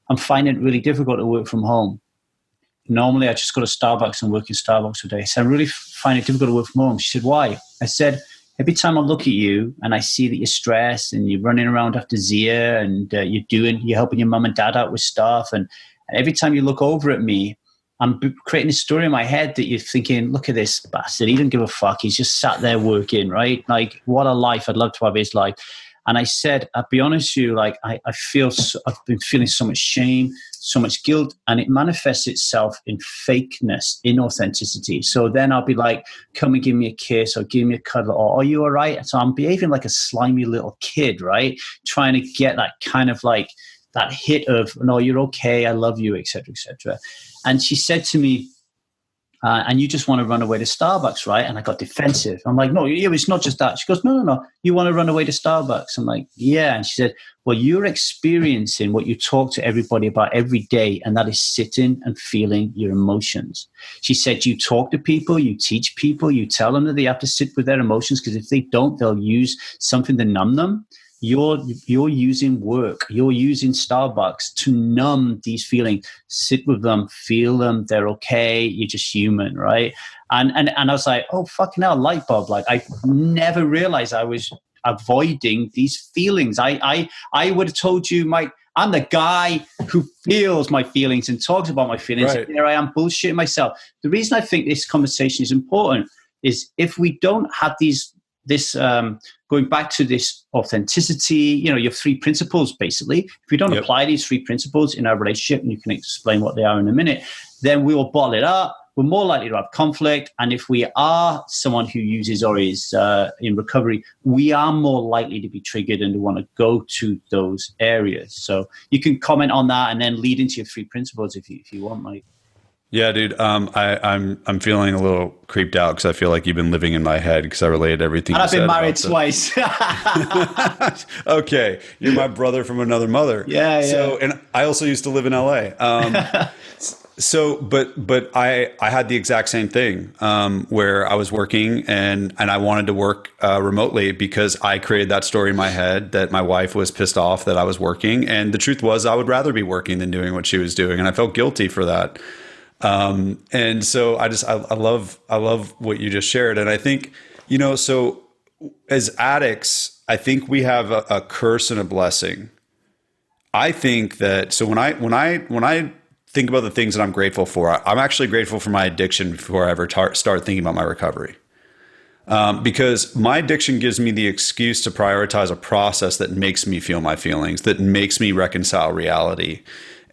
I'm finding it really difficult to work from home. Normally I just go to Starbucks and work in Starbucks all day. So I really find it difficult to work from home. She said, why? I said, every time I look at you and I see that you're stressed and you're running around after Zia and you're helping your mum and dad out with stuff. And every time you look over at me, I'm creating a story in my head that you're thinking, look at this bastard. He didn't give a fuck. He's just sat there working, right? Like, what a life. I'd love to have his life. And I said, I'll be honest with you, like, I've been feeling so much shame, so much guilt, and it manifests itself in fakeness, inauthenticity. So then I'll be like, come and give me a kiss or give me a cuddle, or are you all right? So I'm behaving like a slimy little kid, right? Trying to get that kind of like that hit of, no, you're okay, I love you, et cetera, et cetera. And she said to me, and you just want to run away to Starbucks, right? And I got defensive. I'm like, no, it's not just that. She goes, no. You want to run away to Starbucks? I'm like, yeah. And she said, well, you're experiencing what you talk to everybody about every day, and that is sitting and feeling your emotions. She said, you talk to people, you teach people, you tell them that they have to sit with their emotions, because if they don't, they'll use something to numb them. You're using work, you're using Starbucks to numb these feelings. Sit with them, feel them, they're okay, you're just human, right? And I was like, oh, fucking hell, light bulb. Like, I never realized I was avoiding these feelings. I would have told you, Mike, I'm the guy who feels my feelings and talks about my feelings. Right. And here I am bullshitting myself. The reason I think this conversation is important is if we don't have this going back to this authenticity, your 3 principles, basically. If we don't apply these 3 principles in our relationship, and you can explain what they are in a minute, then we will bottle it up. We're more likely to have conflict. And if we are someone who uses or is in recovery, we are more likely to be triggered and to want to go to those areas. So you can comment on that and then lead into your 3 principles if you want, Mike. Yeah, dude. I'm feeling a little creeped out because I feel like you've been living in my head because I related everything. And I've been married twice. Okay, you're my brother from another mother. Yeah. So, and I also used to live in LA. So, but I had the exact same thing where I was working and I wanted to work remotely because I created that story in my head that my wife was pissed off that I was working, and the truth was I would rather be working than doing what she was doing, and I felt guilty for that. And so I love what you just shared. And I think, so as addicts, I think we have a curse and a blessing. I think that, so when I think about the things that I'm grateful for, I'm actually grateful for my addiction before I ever start thinking about my recovery. Because my addiction gives me the excuse to prioritize a process that makes me feel my feelings, that makes me reconcile reality.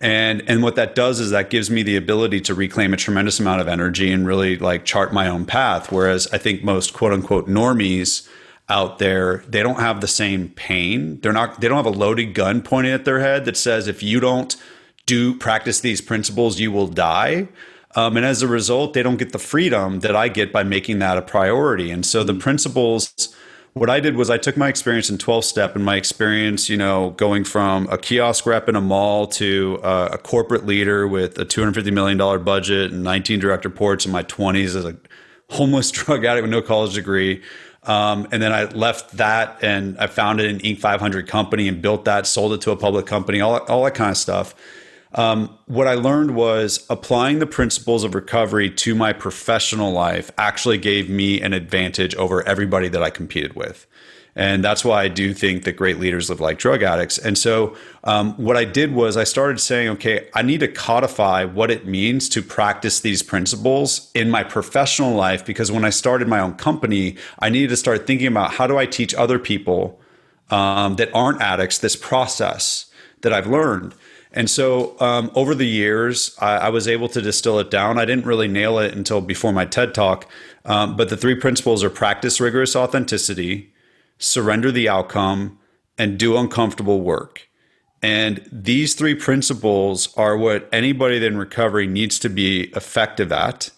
And what that does is that gives me the ability to reclaim a tremendous amount of energy and really like chart my own path. Whereas I think most quote unquote normies out there, they don't have the same pain. They don't have a loaded gun pointed at their head that says, if you don't practice these principles, you will die. And as a result, they don't get the freedom that I get by making that a priority. And so the principles, what I did was I took my experience in 12-step and my experience, going from a kiosk rep in a mall to a corporate leader with a $250 million budget and 19 direct reports in my 20s as a homeless drug addict with no college degree. And then I left that and I founded an Inc. 500 company and built that, sold it to a public company, all that kind of stuff. What I learned was applying the principles of recovery to my professional life actually gave me an advantage over everybody that I competed with. And that's why I do think that great leaders live like drug addicts. And so what I did was I started saying, okay, I need to codify what it means to practice these principles in my professional life, because when I started my own company, I needed to start thinking about how do I teach other people that aren't addicts this process that I've learned. And so over the years, I was able to distill it down. I didn't really nail it until before my TED Talk. But the 3 principles are practice rigorous authenticity, surrender the outcome, and do uncomfortable work. And these 3 principles are what anybody in recovery needs to be effective at.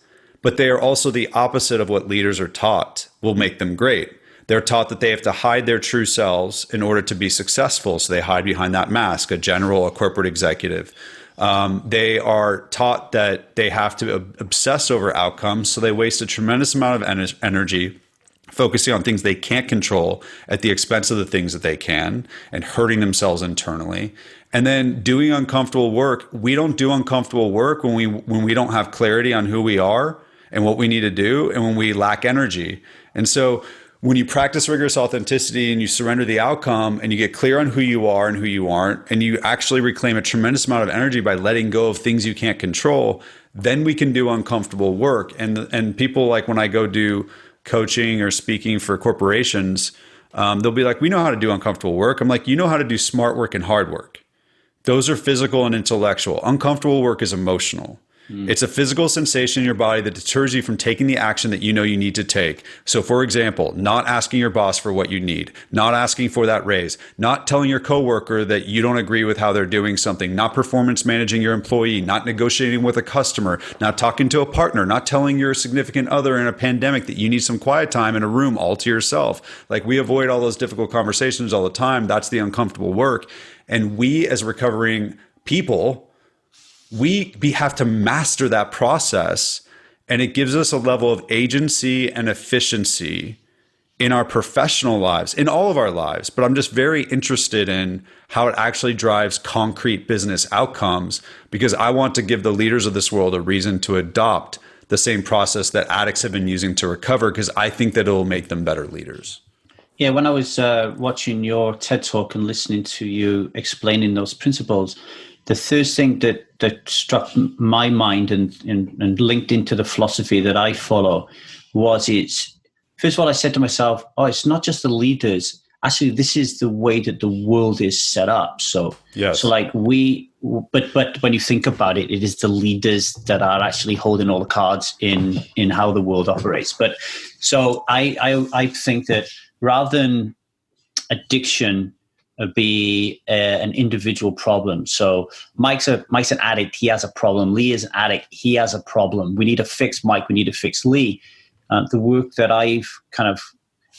But they are also the opposite of what leaders are taught will make them great. They're taught that they have to hide their true selves in order to be successful. So they hide behind that mask, a general, a corporate executive. They are taught that they have to obsess over outcomes. So they waste a tremendous amount of energy focusing on things they can't control at the expense of the things that they can and hurting themselves internally. And then doing uncomfortable work. We don't do uncomfortable work when we don't have clarity on who we are and what we need to do, and when we lack energy. And so when you practice rigorous authenticity and you surrender the outcome and you get clear on who you are and who you aren't, and you actually reclaim a tremendous amount of energy by letting go of things you can't control, then we can do uncomfortable work. And people, like when I go do coaching or speaking for corporations, they'll be like, we know how to do uncomfortable work. I'm like, you know how to do smart work and hard work. Those are physical and intellectual. Uncomfortable work is emotional. It's a physical sensation in your body that deters you from taking the action that you know you need to take. So for example, not asking your boss for what you need, not asking for that raise, not telling your coworker that you don't agree with how they're doing something, not performance managing your employee, not negotiating with a customer, not talking to a partner, not telling your significant other in a pandemic that you need some quiet time in a room all to yourself. Like, we avoid all those difficult conversations all the time. That's the uncomfortable work. And we, as recovering people, we have to master that process, and it gives us a level of agency and efficiency in our professional lives, in all of our lives. But I'm just very interested in how it actually drives concrete business outcomes, because I want to give the leaders of this world a reason to adopt the same process that addicts have been using to recover, because I think that it will make them better leaders. Yeah, when I was watching your TED Talk and listening to you explaining those principles, the first thing that struck my mind and linked into the philosophy that I follow was, first of all, I said to myself, it's not just the leaders. Actually, this is the way that the world is set up. So, yes. So like but when you think about it, it is the leaders that are actually holding all the cards in how the world operates. But so I think that rather than addiction be an individual problem. So Mike's an addict. He has a problem. Lee is an addict. He has a problem. We need to fix Mike. We need to fix Lee. The work that I've kind of,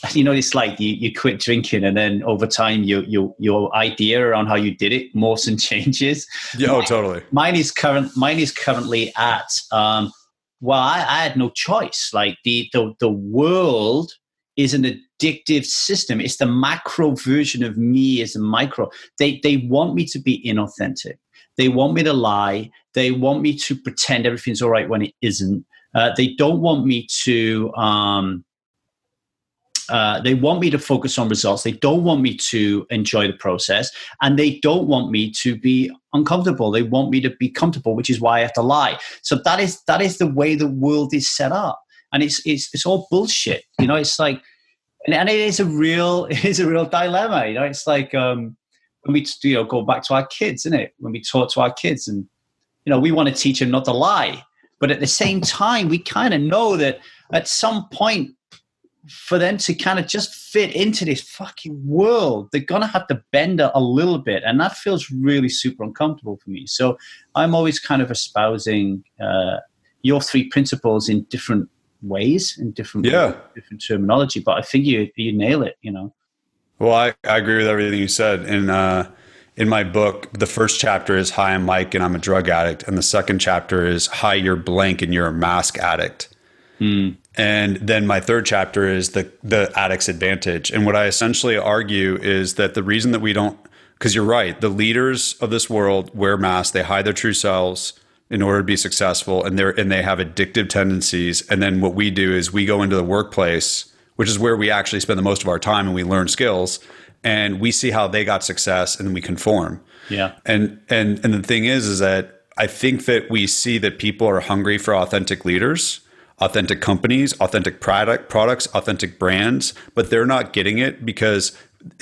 it's like you quit drinking, and then over time your idea around how you did it morphs and changes. Yeah, totally. Mine is currently at I had no choice. Like the world is an addictive system. It's the macro version of me as a micro. They want me to be inauthentic. They want me to lie. They want me to pretend everything's all right when it isn't. They don't want me to. They want me to focus on results. They don't want me to enjoy the process, and they don't want me to be uncomfortable. They want me to be comfortable, which is why I have to lie. So that is the way the world is set up, and it's all bullshit. It's like, and it is a real dilemma. It's like when we go back to our kids, isn't it? When we talk to our kids, and we want to teach them not to lie, but at the same time, we kind of know that at some point, for them to kind of just fit into this fucking world, they're going to have to bend a little bit. And that feels really super uncomfortable for me. So I'm always kind of espousing your 3 principles in different ways, in different terminology. But I think you nail it, Well, I agree with everything you said. And in my book, the first chapter is Hi, I'm Mike and I'm a drug addict. And the second chapter is Hi, you're blank and you're a mask addict. And then my third chapter is the addict's advantage. And what I essentially argue is that the reason that we don't, because you're right, the leaders of this world wear masks, they hide their true selves in order to be successful, and they have addictive tendencies. And then what we do is we go into the workplace, which is where we actually spend the most of our time, and we learn skills, and we see how they got success, and then we conform. Yeah. And the thing is that I think that we see that people are hungry for authentic leaders, authentic companies, authentic products, authentic brands, but they're not getting it because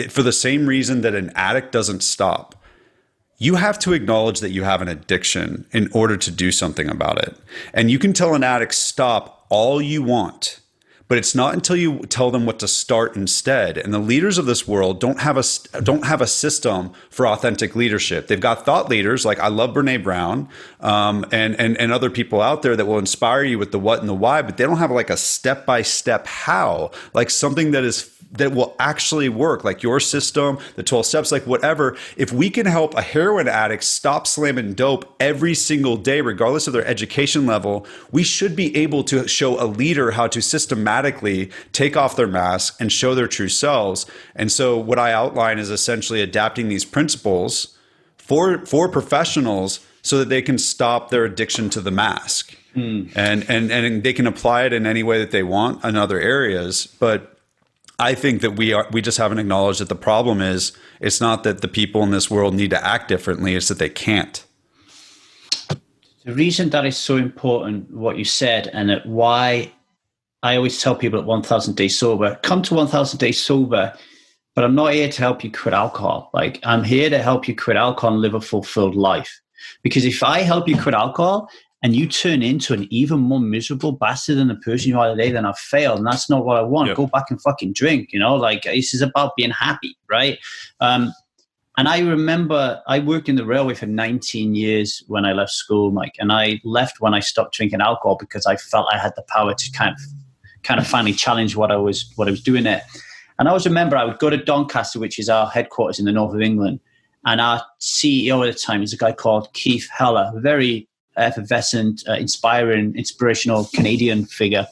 for the same reason that an addict doesn't stop. you have to acknowledge that you have an addiction in order to do something about it. And you can tell an addict, stop all you want, but it's not until you tell them what to start instead. And the leaders of this world don't have a system for authentic leadership. They've got thought leaders like, I love Brene Brown, and other people out there that will inspire you with the what and the why, but they don't have like a step-by-step how, like something that will actually work, like your system, the 12 steps, like whatever. If we can help a heroin addict stop slamming dope every single day, regardless of their education level, we should be able to show a leader how to systematically take off their mask and show their true selves. And so what I outline is essentially adapting these principles for professionals so that they can stop their addiction to the mask. And they can apply it in any way that they want in other areas. But I think that we just haven't acknowledged that the problem is, it's not that the people in this world need to act differently, it's that they can't. The reason that is so important, what you said, and that why I always tell people at 1000 Days Sober, come to 1000 Days Sober, but I'm not here to help you quit alcohol. Like, I'm here to help you quit alcohol and live a fulfilled life. Because if I help you quit alcohol and you turn into an even more miserable bastard than the person you are today, then I've failed. And that's not what I want. Yep. Go back and fucking drink, like this is about being happy, right? And I remember I worked in the railway for 19 years when I left school, Mike. And I left when I stopped drinking alcohol because I felt I had the power to kind of finally challenge what I was doing there. And I always remember I would go to Doncaster, which is our headquarters in the north of England. And our CEO at the time is a guy called Keith Heller, very effervescent, inspiring, inspirational Canadian figure.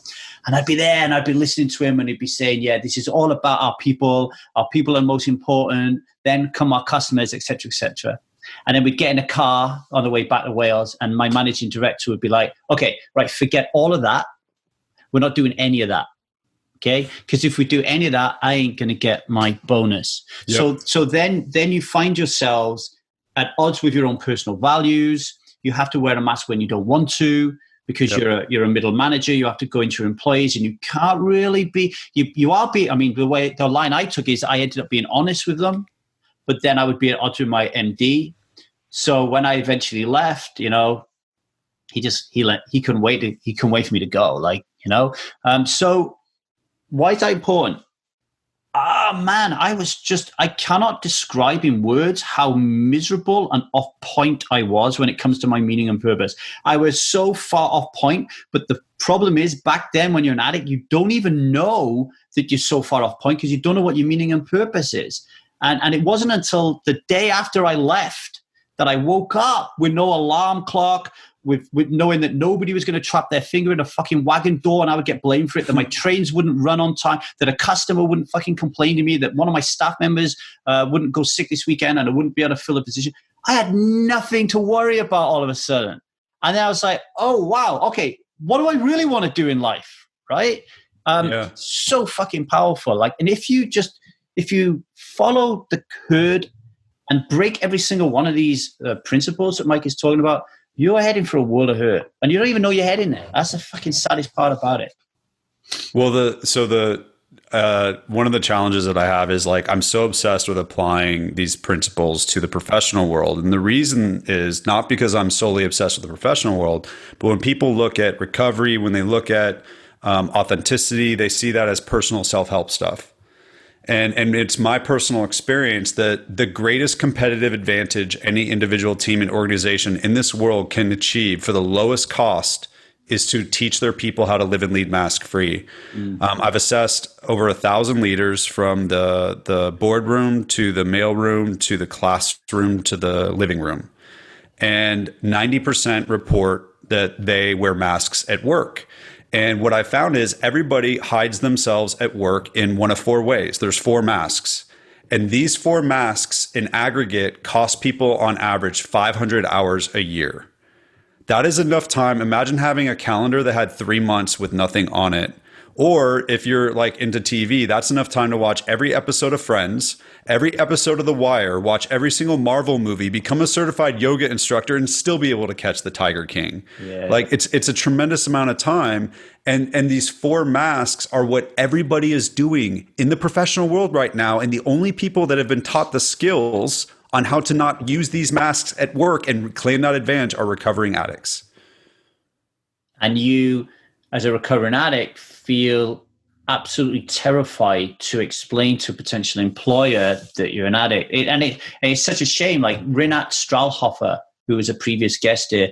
And I'd be there and I'd be listening to him and he'd be saying, yeah, this is all about our people. Our people are most important. Then come our customers, et cetera, et cetera. And then we'd get in a car on the way back to Wales and my managing director would be like, okay, right, forget all of that. We're not doing any of that. Okay? Because if we do any of that, I ain't going to get my bonus. Yep. So then you find yourselves at odds with your own personal values. You have to wear a mask when you don't want to because yep. you're a middle manager. You have to go into your employees and you can't really be, I mean, the line I took is I ended up being honest with them, but then I would be at odds with my MD. So when I eventually left, he couldn't wait for me to go, so why is that important? Man, I cannot describe in words how miserable and off point I was when it comes to my meaning and purpose. I was so far off point, but the problem is back then when you're an addict, you don't even know that you're so far off point because you don't know what your meaning and purpose is. And it wasn't until the day after I left that I woke up with no alarm clock, with knowing that nobody was going to trap their finger in a fucking wagon door and I would get blamed for it, that my trains wouldn't run on time, that a customer wouldn't fucking complain to me, that one of my staff members wouldn't go sick this weekend and I wouldn't be able to fill a position. I had nothing to worry about all of a sudden. And then I was like, oh, wow, okay, what do I really want to do in life, right? So fucking powerful. And if you follow the herd and break every single one of these principles that Mike is talking about, you're heading for a world of hurt, and you don't even know you're heading there. That's the fucking saddest part about it. Well, one of the challenges that I have is I'm so obsessed with applying these principles to the professional world, and the reason is not because I'm solely obsessed with the professional world, but when people look at recovery, when they look at authenticity, they see that as personal self-help stuff. And it's my personal experience that the greatest competitive advantage any individual team and organization in this world can achieve for the lowest cost is to teach their people how to live and lead mask free. I've assessed over 1,000 leaders from the boardroom to the mailroom to the classroom to the living room. And 90% report that they wear masks at work. And what I found is everybody hides themselves at work in one of 4 ways. There's 4 masks. And these 4 masks in aggregate cost people on average 500 hours a year. That is enough time. Imagine having a calendar that had 3 months with nothing on it. Or if you're into TV, that's enough time to watch every episode of Friends, every episode of The Wire, watch every single Marvel movie, become a certified yoga instructor, and still be able to catch the Tiger King. Yeah. It's a tremendous amount of time. And these 4 masks are what everybody is doing in the professional world right now. And the only people that have been taught the skills on how to not use these masks at work and claim that advantage are recovering addicts. And you, as a recovering addict, feel absolutely terrified to explain to a potential employer that you're an addict. And it's such a shame. Like Renat Strahlhofer, who was a previous guest here,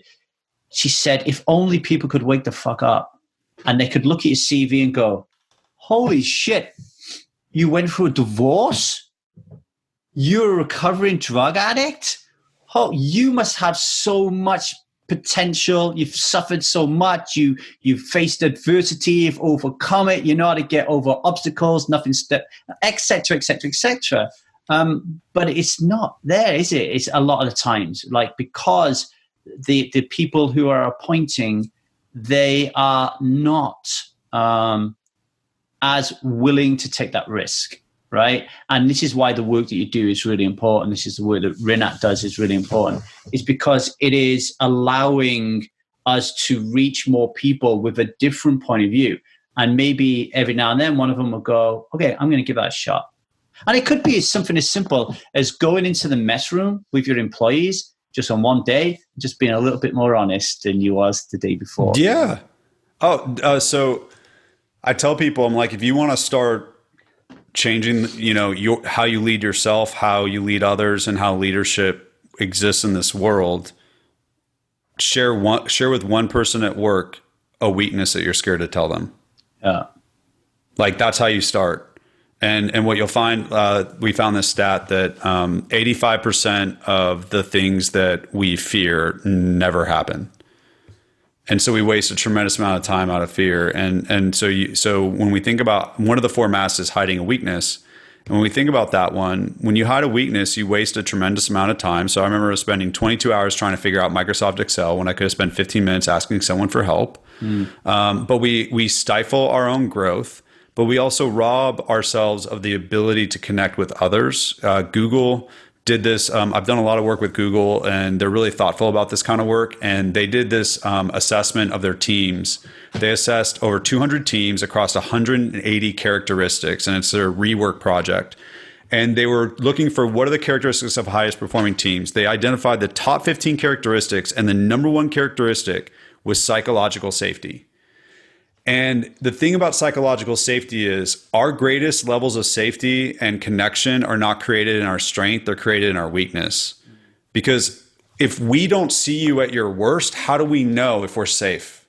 she said, if only people could wake the fuck up and they could look at your CV and go, holy shit, you went through a divorce? You're a recovering drug addict? Oh, you must have so much potential. You've suffered so much. You've faced adversity. You've overcome it. You know how to get over obstacles. Nothing's, etc., etc., etc. But it's not there, is it? It's a lot of the times, like, because the people who are appointing, they are not as willing to take that risk, right? And this is why the work that you do is really important. This is the work that Renat does is really important. It's because it is allowing us to reach more people with a different point of view. And maybe every now and then one of them will go, okay, I'm going to give that a shot. And it could be something as simple as going into the mess room with your employees just on one day, just being a little bit more honest than you was the day before. Yeah. So I tell people, I'm like, if you want to start changing, how you lead yourself, how you lead others, and how leadership exists in this world, share with one person at work a weakness that you're scared to tell them. Yeah. Like, that's how you start. And what you'll find, we found this stat that 85% of the things that we fear never happen. And so we waste a tremendous amount of time out of fear. And so when we think about, one of the 4 masks is hiding a weakness. And when we think about that one, when you hide a weakness, you waste a tremendous amount of time. So I remember spending 22 hours trying to figure out Microsoft Excel when I could have spent 15 minutes asking someone for help. But we stifle our own growth. But we also rob ourselves of the ability to connect with others. Google did this. I've done a lot of work with Google, and they're really thoughtful about this kind of work. And they did this assessment of their teams. They assessed over 200 teams across 180 characteristics, and it's their rework project. And they were looking for what are the characteristics of highest performing teams. They identified the top 15 characteristics, and the number 1 characteristic was psychological safety. And the thing about psychological safety is our greatest levels of safety and connection are not created in our strength, they're created in our weakness. Because if we don't see you at your worst, how do we know if we're safe?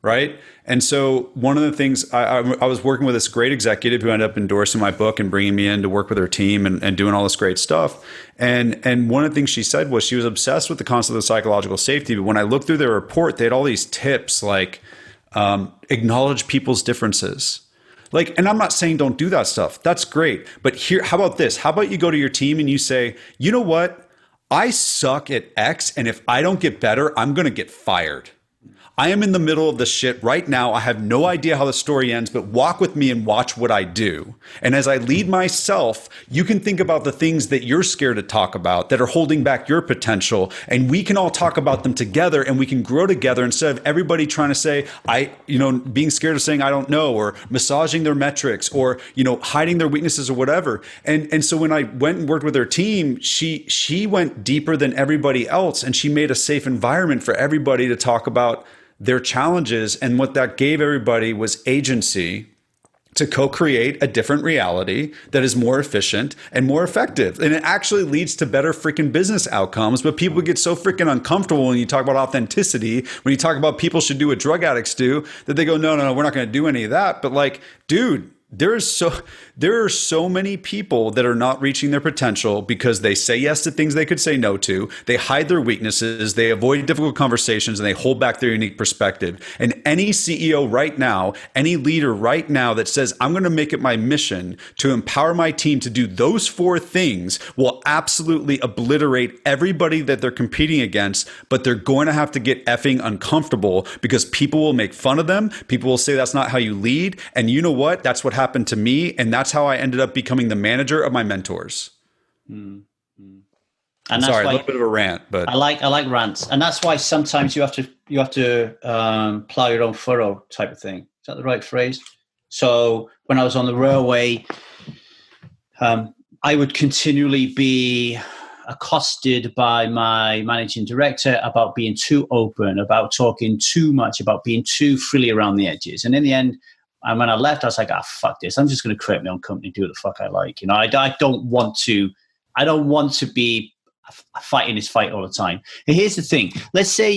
Right? And so one of the things, I was working with this great executive who ended up endorsing my book and bringing me in to work with her team and doing all this great stuff. And one of the things she said was she was obsessed with the concept of psychological safety. But when I looked through their report, they had all these tips like, acknowledge people's differences. Like, and I'm not saying don't do that stuff. That's great. But here, how about this? How about you go to your team and you say, you know what? I suck at X, and if I don't get better, I'm going to get fired. I am in the middle of the shit right now. I have no idea how the story ends, but walk with me and watch what I do. And as I lead myself, you can think about the things that you're scared to talk about that are holding back your potential. And we can all talk about them together, and we can grow together instead of everybody trying to say, being scared of saying, I don't know, or massaging their metrics, or, hiding their weaknesses or whatever. And so when I went and worked with her team, she went deeper than everybody else, and she made a safe environment for everybody to talk about their challenges. And what that gave everybody was agency to co-create a different reality that is more efficient and more effective. And it actually leads to better freaking business outcomes. But people get so freaking uncomfortable when you talk about authenticity, when you talk about people should do what drug addicts do, that they go, no, we're not going to do any of that. But like, dude, there are so many people that are not reaching their potential because they say yes to things they could say no to. They hide their weaknesses. They avoid difficult conversations, and they hold back their unique perspective. And any CEO right now, any leader right now that says, I'm going to make it my mission to empower my team to do those 4 things will absolutely obliterate everybody that they're competing against. But they're going to have to get effing uncomfortable because people will make fun of them. People will say that's not how you lead. And you know what? That's what happened to me, and that's how I ended up becoming the manager of my mentors. And that's sorry, a little bit of a rant, but I like rants, and that's why sometimes you have to plow your own furrow type of thing. Is that the right phrase? So when I was on the railway, I would continually be accosted by my managing director about being too open, about talking too much, about being too frilly around the edges. And in the end, and when I left, I was like, fuck this. I'm just going to create my own company, do what the fuck I like. I don't want to be fighting this fight all the time. And here's the thing. Let's say,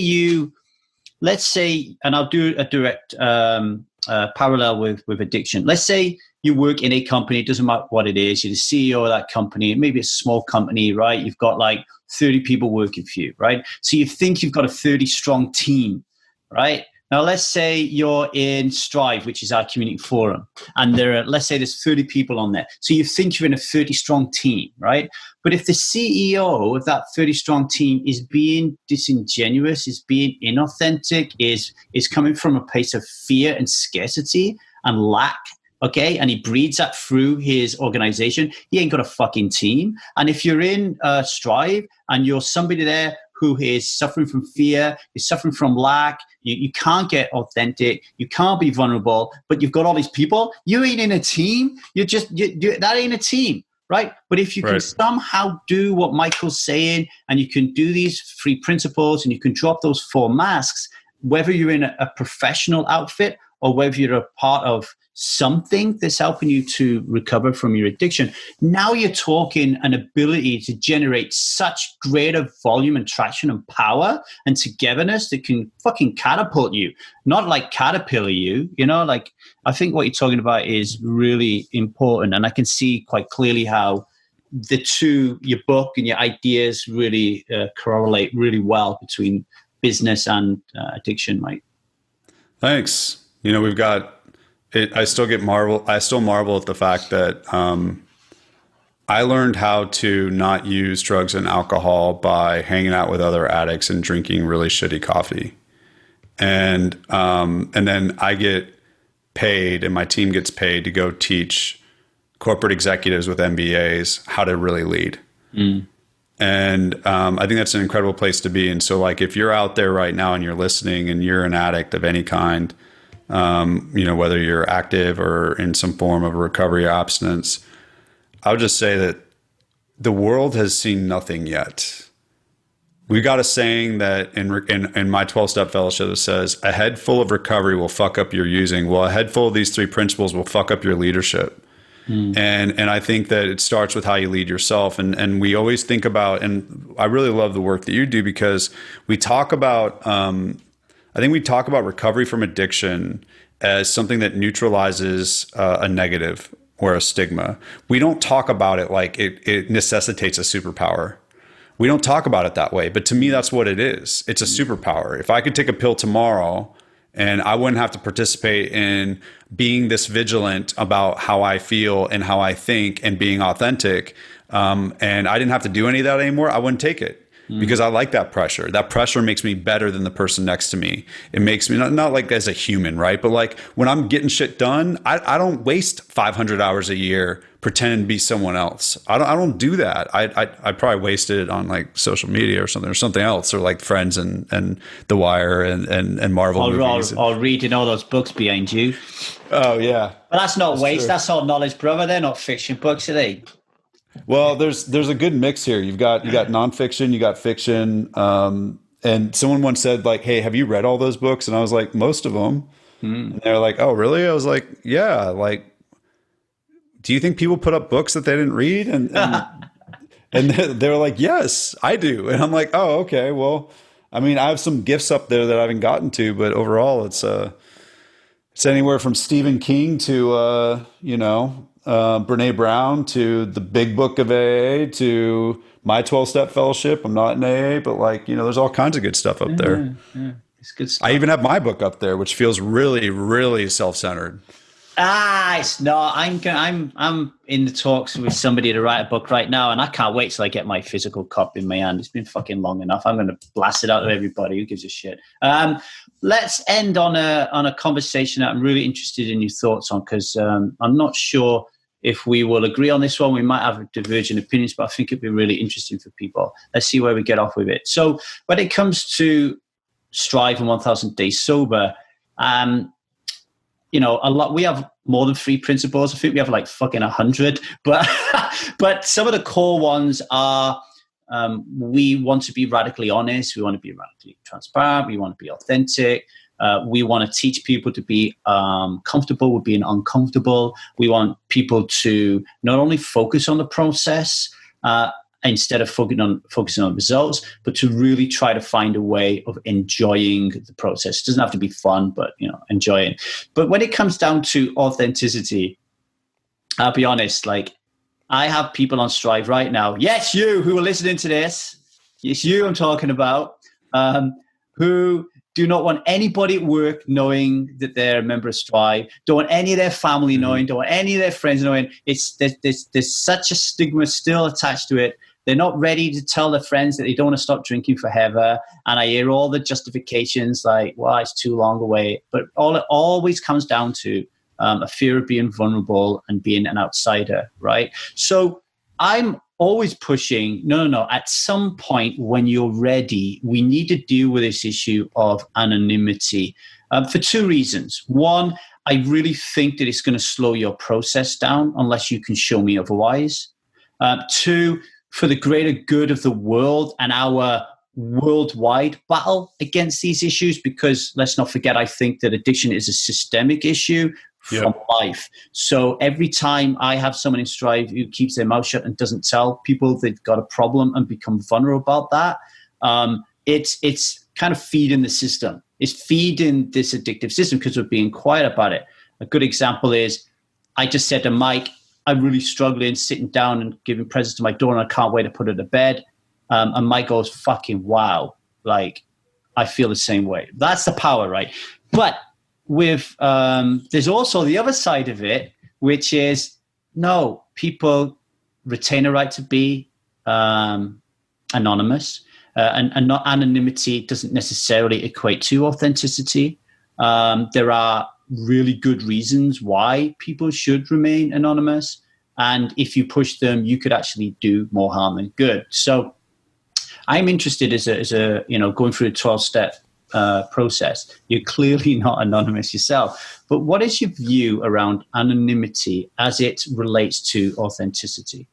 and I'll do a direct parallel with addiction. Let's say you work in a company, it doesn't matter what it is, you're the CEO of that company, maybe it's a small company, right? You've got like 30 people working for you, right? So you think you've got a 30 strong team, right? Now, let's say you're in Strive, which is our community forum, and let's say there's 30 people on there. So you think you're in a 30-strong team, right? But if the CEO of that 30-strong team is being disingenuous, is being inauthentic, is coming from a place of fear and scarcity and lack, okay, and he breeds that through his organization, he ain't got a fucking team. And if you're in Strive and you're somebody there who is suffering from fear, is suffering from lack, you can't get authentic, you can't be vulnerable, but you've got all these people, you ain't in a team, that ain't a team, right? But if you can somehow do what Michael's saying, and you can do these 3 principles, and you can drop those 4 masks, whether you're in a professional outfit or whether you're a part of something that's helping you to recover from your addiction, now you're talking an ability to generate such greater volume and traction and power and togetherness that can fucking catapult you, not like caterpillar you, like I think what you're talking about is really important. And I can see quite clearly how the two, your book and your ideas really correlate really well between business and addiction, Mike. Thanks. We've got it. I still marvel at the fact that I learned how to not use drugs and alcohol by hanging out with other addicts and drinking really shitty coffee. And then I get paid, and my team gets paid to go teach corporate executives with MBAs how to really lead. And I think that's an incredible place to be. And so, like, if you're out there right now and you're listening and you're an addict of any kind, whether you're active or in some form of recovery or abstinence, I would just say that the world has seen nothing yet. We got a saying that in my 12-step fellowship that says, a head full of recovery will fuck up your using. Well, a head full of these 3 principles will fuck up your leadership. And I think that it starts with how you lead yourself. And we always think about, and I really love the work that you do, because we talk about, I think we talk about recovery from addiction as something that neutralizes a negative or a stigma. We don't talk about it like it necessitates a superpower. We don't talk about it that way. But to me, that's what it is. It's a superpower. If I could take a pill tomorrow and I wouldn't have to participate in being this vigilant about how I feel and how I think and being authentic, and I didn't have to do any of that anymore, I wouldn't take it. Because I like that pressure. That pressure makes me better than the person next to me. It makes me not like as a human, right? But like when I'm getting shit done, I don't waste 500 hours a year pretending to be someone else. I don't do that. I probably wasted it on like social media or something else, or like Friends and The Wire and Marvel movies. Or reading all those books behind you. Oh yeah. But that's not waste. True. That's all knowledge, brother. They're not fiction books, are they? Well, there's a good mix here. You got nonfiction, you got fiction. And someone once said, like, hey, have you read all those books? And I was like, most of them. And they're like, oh, really? I was like, yeah. Like, do you think people put up books that they didn't read? And they were like, yes, I do. And I'm like, oh, okay. Well, I mean, I have some gifts up there that I haven't gotten to, but overall it's anywhere from Stephen King to, Brene Brown to the Big Book of AA to my 12-step fellowship. I'm not in AA, but there's all kinds of good stuff up there. Yeah, it's good stuff. I even have my book up there, which feels really, really self-centered. It's not. I'm in the talks with somebody to write a book right now, and I can't wait till I get my physical copy in my hand. It's been fucking long enough. I'm going to blast it out to everybody. Who gives a shit? Let's end on a conversation that I'm really interested in your thoughts on, because I'm not sure if we will agree on this one. We might have divergent opinions, but I think it'd be really interesting for people. Let's see where we get off with it. So when it comes to Strive and 1000 Days Sober, we have more than 3 principles. I think we have like fucking 100, but some of the core ones are we want to be radically honest. We want to be radically transparent. We want to be authentic. We want to teach people to be comfortable with being uncomfortable. We want people to not only focus on the process instead of focusing on results, but to really try to find a way of enjoying the process. It doesn't have to be fun, but enjoy it. But when it comes down to authenticity, I'll be honest, like I have people on Strive right now. Yes, you who are listening to this, it's you I'm talking about, who do not want anybody at work knowing that they're a member of Strive. Don't want any of their family knowing. Don't want any of their friends knowing. There's such a stigma still attached to it. They're not ready to tell their friends that they don't want to stop drinking forever. And I hear all the justifications like, well, it's too long away. But all it always comes down to a fear of being vulnerable and being an outsider, right? So I'm always pushing, no. At some point when you're ready, we need to deal with this issue of anonymity for two reasons. One, I really think that it's going to slow your process down unless you can show me otherwise. Two, for the greater good of the world and our worldwide battle against these issues, because let's not forget, I think that addiction is a systemic issue from life. So every time I have someone in Strive who keeps their mouth shut and doesn't tell people they've got a problem and become vulnerable about that, it's kind of feeding the system. It's feeding this addictive system because we're being quiet about it. A good example is I just said to Mike, I'm really struggling sitting down and giving presents to my daughter and I can't wait to put her to bed. And Mike goes, fucking wow. Like, I feel the same way. That's the power, right? But with there's also the other side of it, which is no, people retain a right to be anonymous, and not anonymity doesn't necessarily equate to authenticity. There are really good reasons why people should remain anonymous, and if you push them, you could actually do more harm than good. So I'm interested as a going through a 12-step process. You're clearly not anonymous yourself, but what is your view around anonymity as it relates to authenticity?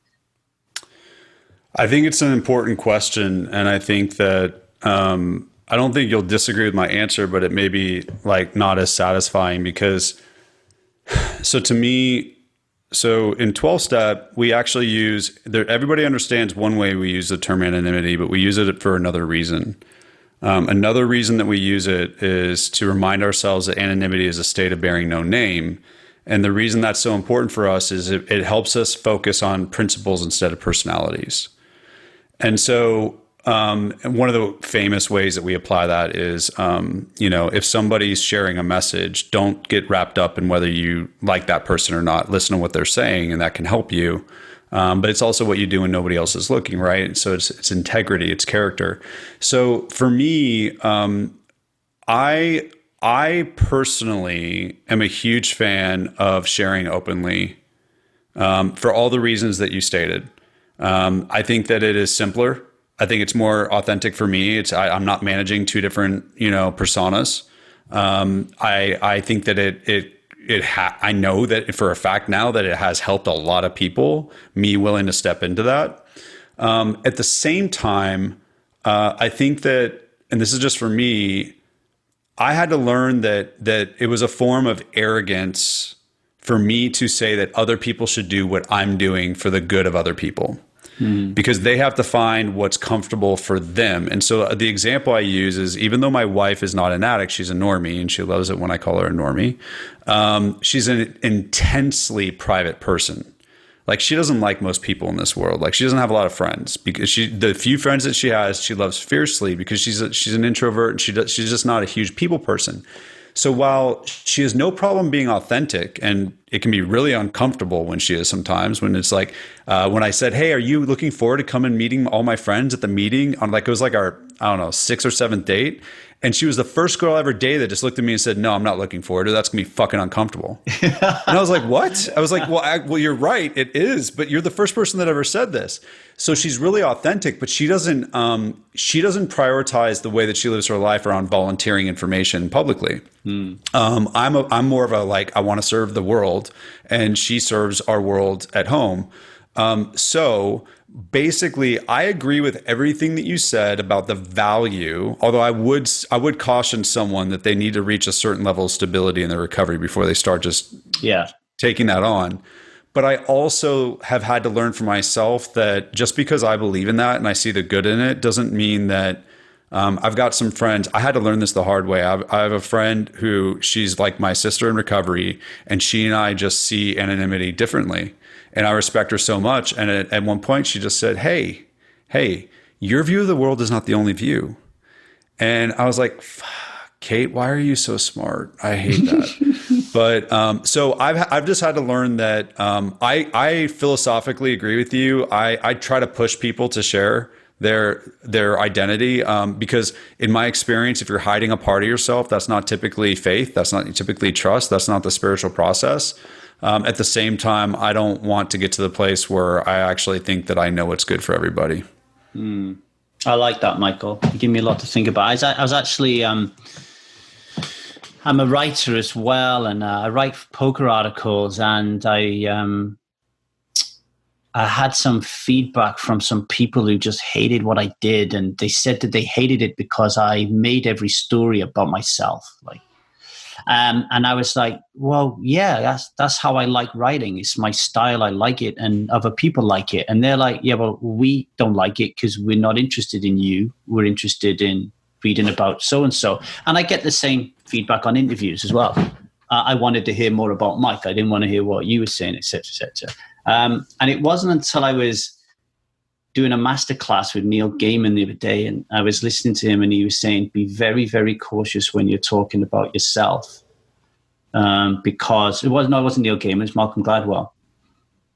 I think it's an important question, and I think that I don't think you'll disagree with my answer, but it may be like not as satisfying because to me, in 12-step, we actually use everybody understands one way we use the term anonymity, but we use it for another reason. Another reason that we use it is to remind ourselves that anonymity is a state of bearing no name. And the reason that's so important for us is it helps us focus on principles instead of personalities. And so one of the famous ways that we apply that is, if somebody's sharing a message, don't get wrapped up in whether you like that person or not. Listen to what they're saying, and that can help you. But it's also what you do when nobody else is looking, right? So it's integrity, it's character. So for me, I personally am a huge fan of sharing openly for all the reasons that you stated. I think that it is simpler. I think it's more authentic for me. I'm not managing two different, personas. I think that I know that for a fact now that it has helped a lot of people, me willing to step into that. At the same time, I think that, and this is just for me, I had to learn that it was a form of arrogance for me to say that other people should do what I'm doing for the good of other people. Because they have to find what's comfortable for them. And so the example I use is, even though my wife is not an addict, she's a normie, and she loves it when I call her a normie. She's an intensely private person. Like, she doesn't like most people in this world. Like, she doesn't have a lot of friends because the few friends that she has, she loves fiercely because she's an introvert and she's just not a huge people person. So while she has no problem being authentic, and it can be really uncomfortable when she is sometimes, when it's like, when I said, hey, are you looking forward to come and meeting all my friends at the meeting on, like, it was like our, 6th or 7th date. And she was the first girl I ever dated that just looked at me and said, no, I'm not looking forward to it. That's gonna be fucking uncomfortable. And I was like, what? I was like, well, you're right. It is, but you're the first person that ever said this. So she's really authentic, but she doesn't prioritize the way that she lives her life around volunteering information publicly. I'm more of a, like, I want to serve the world, and she serves our world at home. So basically, I agree with everything that you said about the value. Although I would caution someone that they need to reach a certain level of stability in their recovery before they start just taking that on. But I also have had to learn for myself that just because I believe in that and I see the good in it doesn't mean that I've got some friends. I had to learn this the hard way. I have a friend who she's like my sister in recovery, and she and I just see anonymity differently. And I respect her so much. And at one point she just said, hey, your view of the world is not the only view. And I was like, Kate, why are you so smart? I hate that. But so I've just had to learn that I philosophically agree with you. I try to push people to share their identity because in my experience, if you're hiding a part of yourself, that's not typically faith. That's not typically trust. That's not the spiritual process. At the same time, I don't want to get to the place where I actually think that I know what's good for everybody. I like that, Michael. You give me a lot to think about. I was actually, I'm a writer as well, and I write poker articles, and I had some feedback from some people who just hated what I did, and they said that they hated it because I made every story about myself, like. And I was like, well, yeah, that's how I like writing. It's my style. I like it, and other people like it. And they're like, yeah, well, we don't like it because we're not interested in you. We're interested in reading about so-and-so. And I get the same feedback on interviews as well. I wanted to hear more about Mike. I didn't want to hear what you were saying, et cetera, et cetera. And it wasn't until I was doing a masterclass with Neil Gaiman the other day, and I was listening to him, and he was saying, be very, very cautious when you're talking about yourself. Because it wasn't Neil Gaiman, it was Malcolm Gladwell.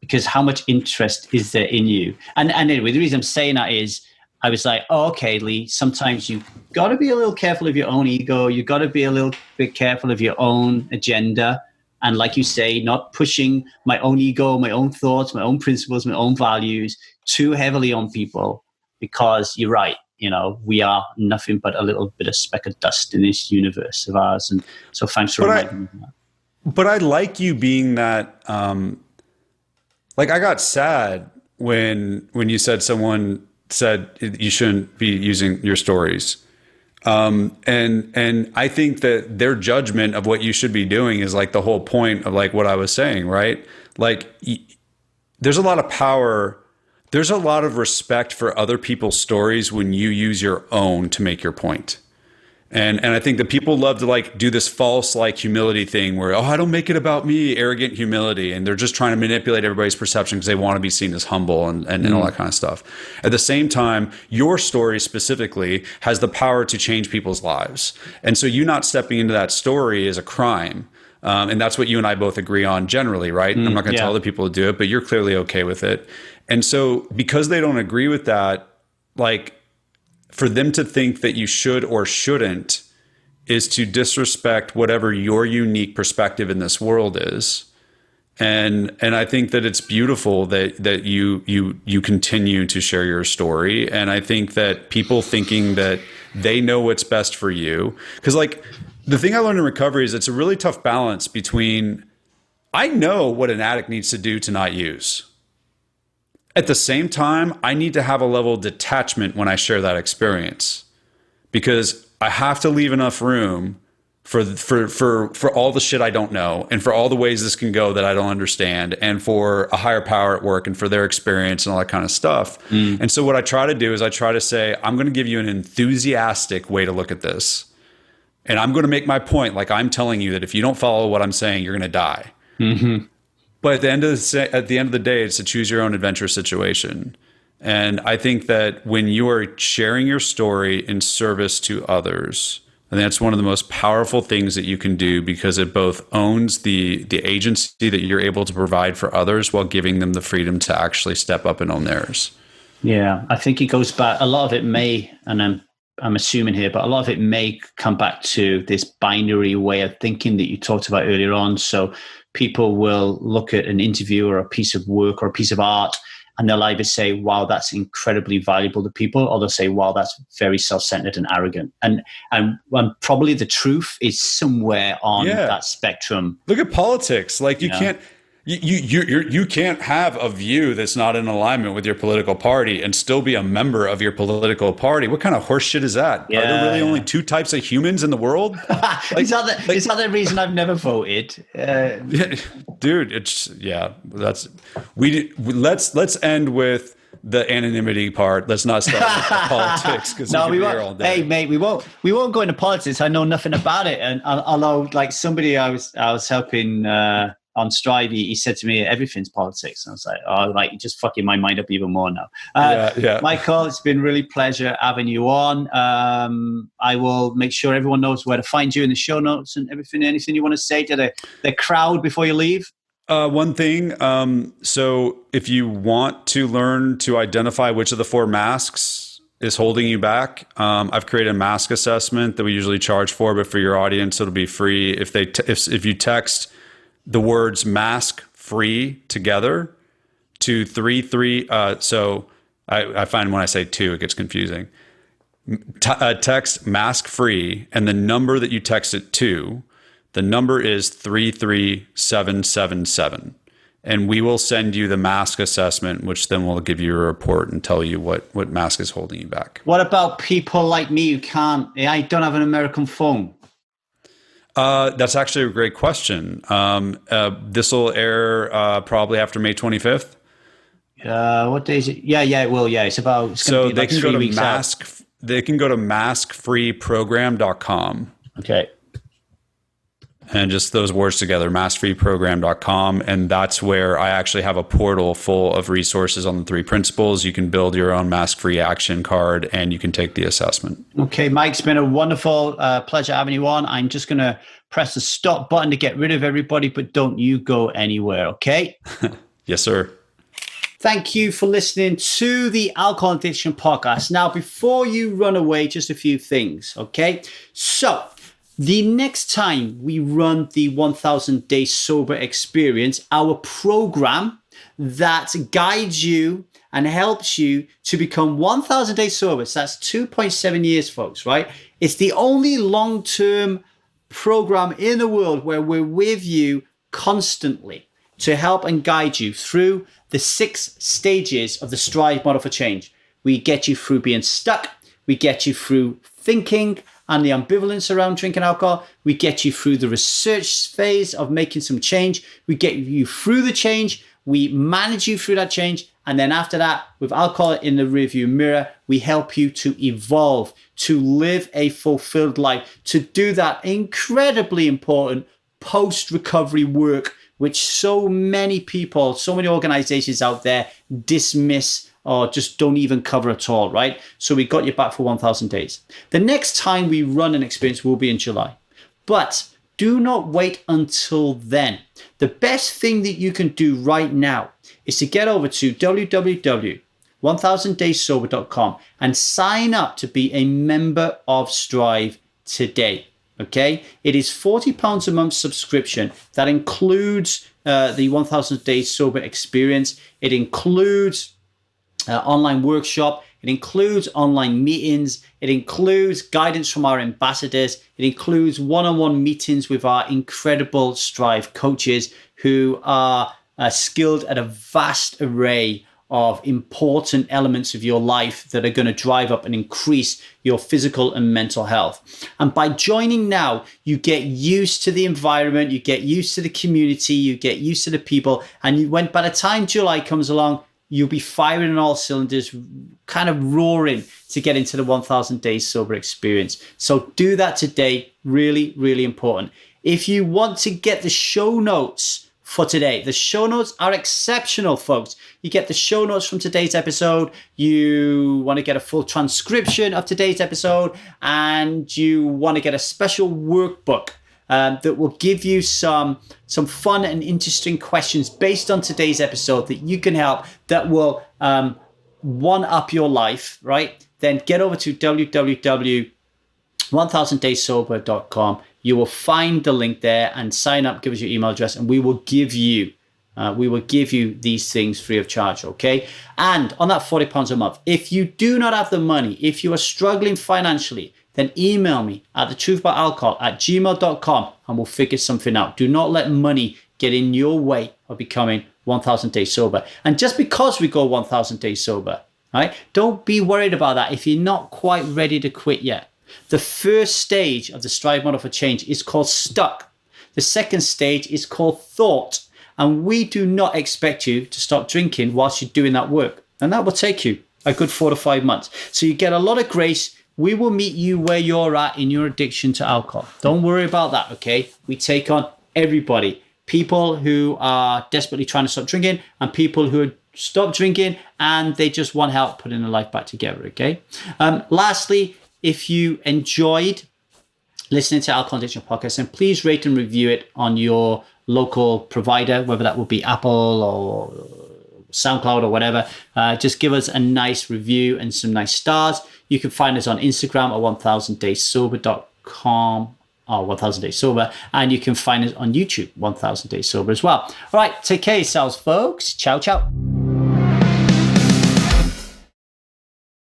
Because how much interest is there in you? And anyway, the reason I'm saying that is I was like, oh, okay, Lee, sometimes you got to be a little careful of your own ego. You got to be a little bit careful of your own agenda. And like you say, not pushing my own ego, my own thoughts, my own principles, my own values too heavily on people, because you're right. You know, we are nothing but a little bit of speck of dust in this universe of ours. And so thanks for reminding me of that. But I like you being that, like I got sad when you said someone said you shouldn't be using your stories. And I think that their judgment of what you should be doing is like the whole point of like what I was saying, right? Like there's a lot of power. There's a lot of respect for other people's stories when you use your own to make your point. And I think that people love to like do this false like humility thing where, oh, I don't make it about me, arrogant humility. And they're just trying to manipulate everybody's perception because they want to be seen as humble and all that kind of stuff. At the same time, your story specifically has the power to change people's lives. And so you not stepping into that story is a crime. And that's what you and I both agree on generally, right? I'm not going to tell other people to do it, but you're clearly okay with it. And so because they don't agree with that, like for them to think that you should or shouldn't is to disrespect whatever your unique perspective in this world is. And I think that it's beautiful that you continue to share your story. And I think that people thinking that they know what's best for you, because like the thing I learned in recovery is it's a really tough balance between I know what an addict needs to do to not use. At the same time, I need to have a level of detachment when I share that experience, because I have to leave enough room for all the shit I don't know, and for all the ways this can go that I don't understand, and for a higher power at work, and for their experience and all that kind of stuff. And so what I try to do is I try to say, I'm going to give you an enthusiastic way to look at this. And I'm going to make my point like I'm telling you that if you don't follow what I'm saying, you're going to die. But at the end of the day, it's a choose your own adventure situation. And I think that when you are sharing your story in service to others, I think that's one of the most powerful things that you can do, because it both owns the agency that you're able to provide for others while giving them the freedom to actually step up and own theirs. Yeah, I think it goes back. A lot of it may, and I'm assuming here, but a lot of it may come back to this binary way of thinking that you talked about earlier on. So people will look at an interview or a piece of work or a piece of art, and they'll either say, wow, that's incredibly valuable to people, or they'll say, wow, that's very self-centered and arrogant. And probably the truth is somewhere on that spectrum. Look at politics. Like you can't, You can't have a view that's not in alignment with your political party and still be a member of your political party. What kind of horse shit is that? Are there really only two types of humans in the world? Is that the reason I've never voted? Dude, let's end with the anonymity part. Let's not start with the politics, because we won't. All day. Hey, mate, we won't go into politics. I know nothing about it, and although like somebody I was helping on Strive, he said to me, everything's politics. And I was like, oh, like, you're just fucking my mind up even more now. Michael, it's been really pleasure having you on. I will make sure everyone knows where to find you in the show notes and everything. Anything you want to say to the crowd before you leave? One thing. So if you want to learn to identify which of the 4 masks is holding you back, I've created a mask assessment that we usually charge for, but for your audience, it'll be free. If you text the words mask free together to 33. So I find when I say 2, it gets confusing. Text mask free, and the number that you text it to, the number is 33777. And we will send you the mask assessment, which then will give you a report and tell you what mask is holding you back. What about people like me who I don't have an American phone? That's actually a great question. This will air probably after May 25th. What day is it? Yeah, it will. Yeah, it's so they can go to They can go to maskfreeprogram.com. Okay. And just those words together, maskfreeprogram.com. And that's where I actually have a portal full of resources on the 3 principles. You can build your own mask-free action card, and you can take the assessment. Okay, Mike, it's been a wonderful pleasure having you on. I'm just going to press the stop button to get rid of everybody, but don't you go anywhere, okay? Yes, sir. Thank you for listening to the Alcohol Addiction Podcast. Now, before you run away, just a few things, okay? So, the next time we run the 1000 Day Sober Experience, our program that guides you and helps you to become 1000 days sober. So that's 2.7 years, folks, right? It's the only long-term program in the world where we're with you constantly to help and guide you through the 6 stages of the Strive model for change. We get you through being stuck. We get you through thinking and the ambivalence around drinking alcohol. We get you through the research phase of making some change. We get you through the change. We manage you through that change. And then after that, with alcohol in the rearview mirror, we help you to evolve, to live a fulfilled life, to do that incredibly important post-recovery work, which so many people, so many organizations out there dismiss or just don't even cover at all, right? So we got you back for 1000 days. The next time we run an experience will be in July. But do not wait until then. The best thing that you can do right now is to get over to www.1000dayssober.com and sign up to be a member of Strive today, okay? It is £40 a month subscription. That includes the 1000 Days Sober Experience. It includes online workshop. It includes online meetings. It includes guidance from our ambassadors. It includes one-on-one meetings with our incredible Strive coaches who are skilled at a vast array of important elements of your life that are going to drive up and increase your physical and mental health. And by joining now, you get used to the environment, you get used to the community, you get used to the people, and by the time July comes along, you'll be firing on all cylinders, kind of roaring to get into the 1000 Days Sober Experience. So do that today. Really, really important. If you want to get the show notes for today, the show notes are exceptional, folks. You get the show notes from today's episode. You want to get a full transcription of today's episode, and you want to get a special workbook that will give you some fun and interesting questions based on today's episode that you can help, that will one-up your life, right? Then get over to www.1000dayssober.com. You will find the link there and sign up, give us your email address, and we will give you these things free of charge, okay? And on that £40 a month, if you do not have the money, if you are struggling financially, then email me at thetruthaboutalcohol@gmail.com and we'll figure something out. Do not let money get in your way of becoming 1,000 days sober. And just because we go 1,000 days sober, right, don't be worried about that if you're not quite ready to quit yet. The first stage of the Strive model for change is called stuck. The second stage is called thought. And we do not expect you to stop drinking whilst you're doing that work. And that will take you a good 4 to 5 months. So you get a lot of grace. We will meet you where you're at in your addiction to alcohol. Don't worry about that, okay? We take on everybody. People who are desperately trying to stop drinking and people who are stopped drinking and they just want help putting their life back together, okay? Lastly, if you enjoyed listening to Alcohol Addiction Podcast, then please rate and review it on your local provider, whether that will be Apple or SoundCloud or whatever. Just give us a nice review and some nice stars. You can find us on Instagram at 1000dayssober.com or 1000 Days Sober, and you can find us on YouTube 1000 Days Sober as well. All right, take care of yourselves, folks. Ciao, ciao.